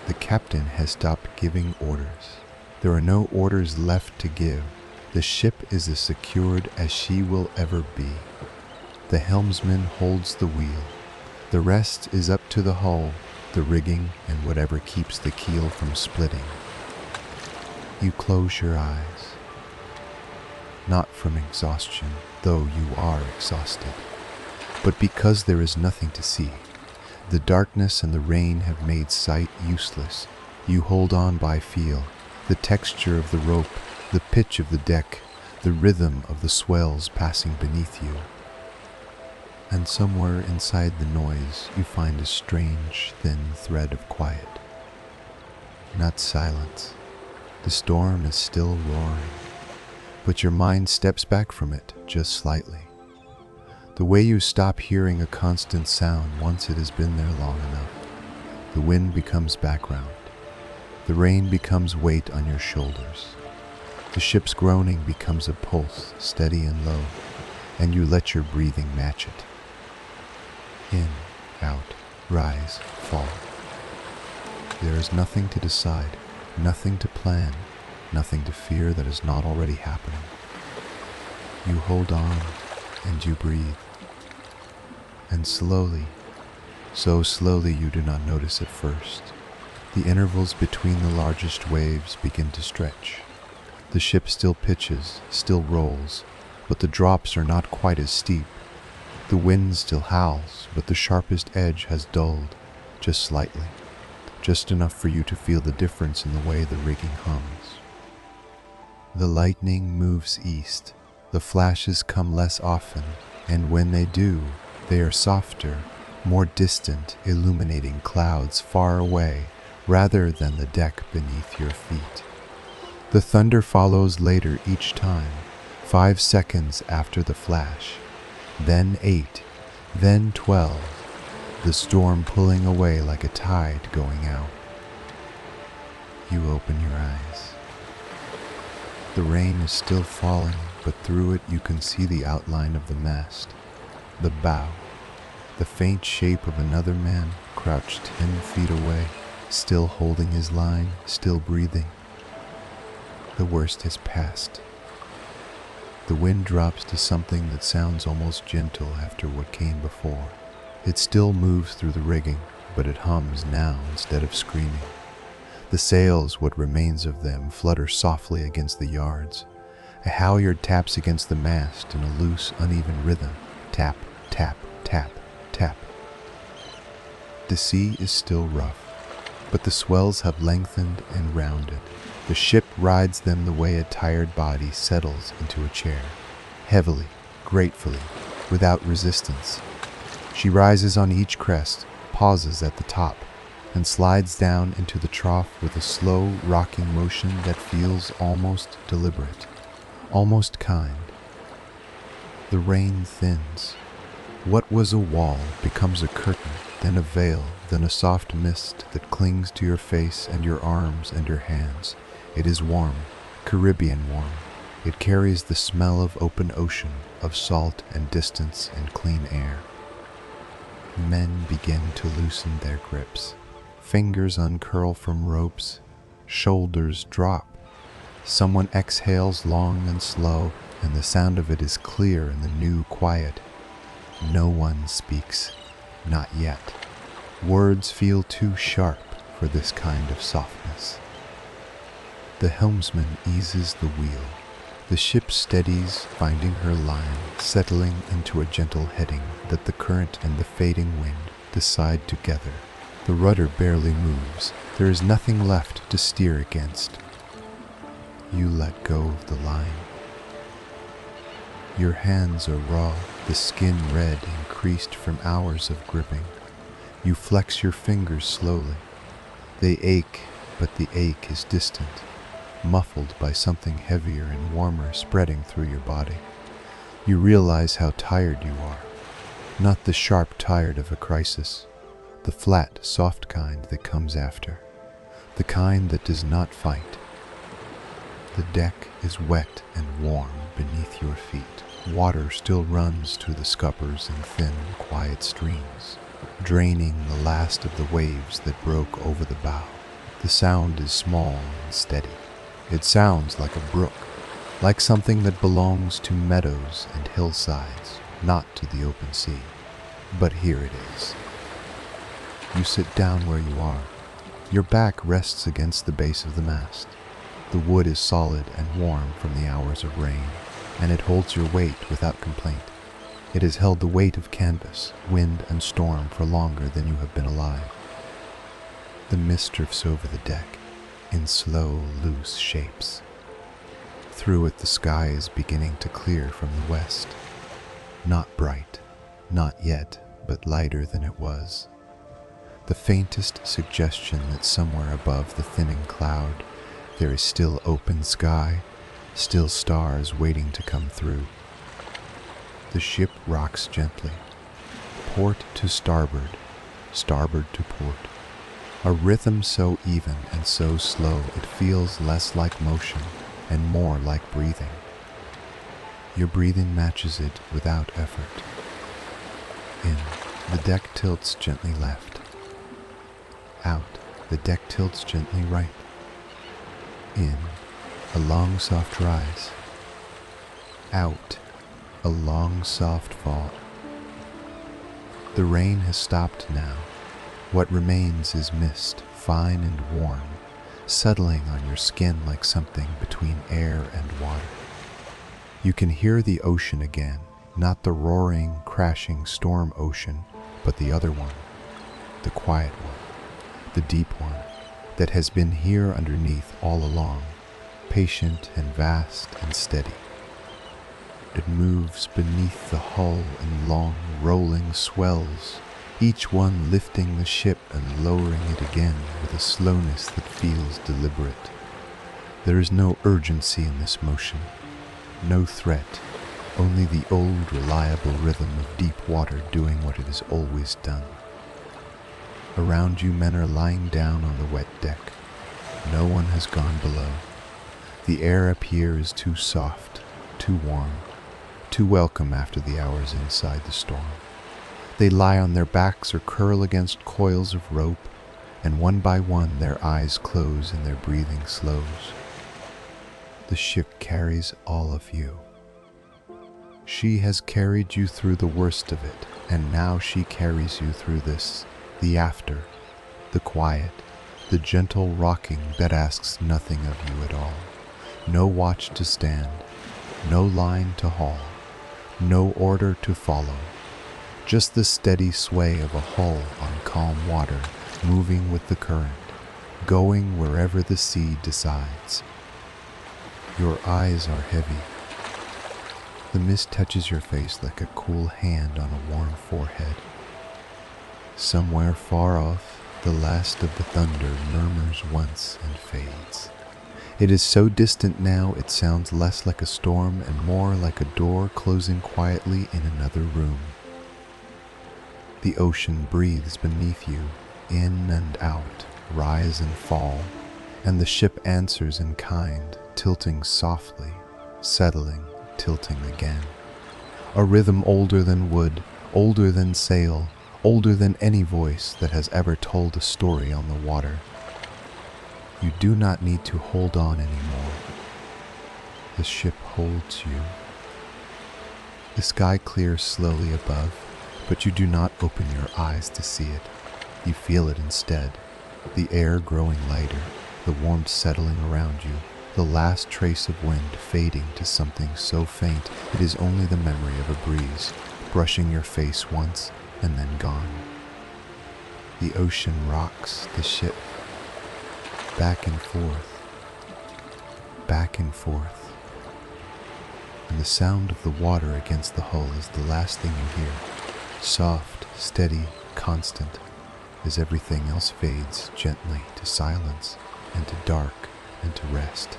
Speaker 1: The captain has stopped giving orders. There are no orders left to give. The ship is as secured as she will ever be. The helmsman holds the wheel. The rest is up to the hull, the rigging, and whatever keeps the keel from splitting. You close your eyes. Not from exhaustion, though you are exhausted, but because there is nothing to see. The darkness and the rain have made sight useless. You hold on by feel, the texture of the rope, the pitch of the deck, the rhythm of the swells passing beneath you. And somewhere inside the noise, you find a strange, thin thread of quiet. Not silence. The storm is still roaring, but your mind steps back from it just slightly. The way you stop hearing a constant sound once it has been there long enough. The wind becomes background. The rain becomes weight on your shoulders. The ship's groaning becomes a pulse, steady and low, and you let your breathing match it. In, out, rise, fall. There is nothing to decide, nothing to plan, nothing to fear that is not already happening. You hold on and you breathe. And slowly, so slowly you do not notice at first, the intervals between the largest waves begin to stretch. The ship still pitches, still rolls, but the drops are not quite as steep. The wind still howls, but the sharpest edge has dulled, just slightly, just enough for you to feel the difference in the way the rigging hums. The lightning moves east. The flashes come less often, and when they do, they are softer, more distant, illuminating clouds far away rather than the deck beneath your feet. The thunder follows later each time, 5 seconds after the flash, then 8, then 12, the storm pulling away like a tide going out. You open your eyes. The rain is still falling, but through it you can see the outline of the mast, the bow, the faint shape of another man crouched 10 feet away, still holding his line, still breathing. The worst has passed. The wind drops to something that sounds almost gentle after what came before. It still moves through the rigging, but it hums now instead of screaming. The sails, what remains of them, flutter softly against the yards. A halyard taps against the mast in a loose, uneven rhythm. Tap, tap, tap, tap. The sea is still rough, but the swells have lengthened and rounded. The ship rides them the way a tired body settles into a chair, heavily, gratefully, without resistance. She rises on each crest, pauses at the top, and slides down into the trough with a slow, rocking motion that feels almost deliberate, almost kind. The rain thins. What was a wall becomes a curtain, then a veil, then a soft mist that clings to your face and your arms and your hands. It is warm, Caribbean warm. It carries the smell of open ocean, of salt and distance and clean air. Men begin to loosen their grips. Fingers uncurl from ropes. Shoulders drop. Someone exhales long and slow, and the sound of it is clear in the new quiet. No one speaks, not yet. Words feel too sharp for this kind of softness. The helmsman eases the wheel. The ship steadies, finding her line, settling into a gentle heading that the current and the fading wind decide together. The rudder barely moves. There is nothing left to steer against. You let go of the line. Your hands are raw, the skin red and creased from hours of gripping. You flex your fingers slowly. They ache, but the ache is distant, muffled by something heavier and warmer spreading through your body. You realize how tired you are. Not the sharp tired of a crisis, the flat, soft kind that comes after, the kind that does not fight. The deck is wet and warm beneath your feet. Water still runs to the scuppers in thin, quiet streams, draining the last of the waves that broke over the bow. The sound is small and steady. It sounds like a brook, like something that belongs to meadows and hillsides, not to the open sea. But here it is. You sit down where you are. Your back rests against the base of the mast. The wood is solid and warm from the hours of rain, and it holds your weight without complaint. It has held the weight of canvas, wind, and storm for longer than you have been alive. The mist drifts over the deck in slow, loose shapes. Through it the sky is beginning to clear from the west. Not bright, not yet, but lighter than it was. The faintest suggestion that somewhere above the thinning cloud there is still open sky, still stars waiting to come through. The ship rocks gently, port to starboard, starboard to port, a rhythm so even and so slow it feels less like motion and more like breathing. Your breathing matches it without effort. In, the deck tilts gently left. Out, the deck tilts gently right. In, a long soft rise. Out, a long soft fall. The rain has stopped now. What remains is mist, fine and warm, settling on your skin like something between air and water. You can hear the ocean again, not the roaring, crashing storm ocean, but the other one, the quiet one, the deep one, that has been here underneath all along, patient and vast and steady. It moves beneath the hull in long, rolling swells, each one lifting the ship and lowering it again with a slowness that feels deliberate. There is no urgency in this motion, no threat, only the old reliable rhythm of deep water doing what it has always done. Around you men are lying down on the wet deck. No one has gone below. The air up here is too soft, too warm, too welcome after the hours inside the storm. They lie on their backs or curl against coils of rope, and one by one their eyes close and their breathing slows. The ship carries all of you. She has carried you through the worst of it, and now she carries you through this, the after, the quiet, the gentle rocking that asks nothing of you at all. No watch to stand, no line to haul, no order to follow. Just the steady sway of a hull on calm water, moving with the current, going wherever the sea decides. Your eyes are heavy. The mist touches your face like a cool hand on a warm forehead. Somewhere far off, the last of the thunder murmurs once and fades. It is so distant now it sounds less like a storm and more like a door closing quietly in another room. The ocean breathes beneath you, in and out, rise and fall, and the ship answers in kind, tilting softly, settling, tilting again. A rhythm older than wood, older than sail, older than any voice that has ever told a story on the water. You do not need to hold on anymore. The ship holds you. The sky clears slowly above, but you do not open your eyes to see it. You feel it instead, the air growing lighter, the warmth settling around you, the last trace of wind fading to something so faint it is only the memory of a breeze, brushing your face once and then gone. The ocean rocks the ship, back and forth, back and forth, and the sound of the water against the hull is the last thing you hear, soft, steady, constant, as everything else fades gently to silence and to dark and to rest.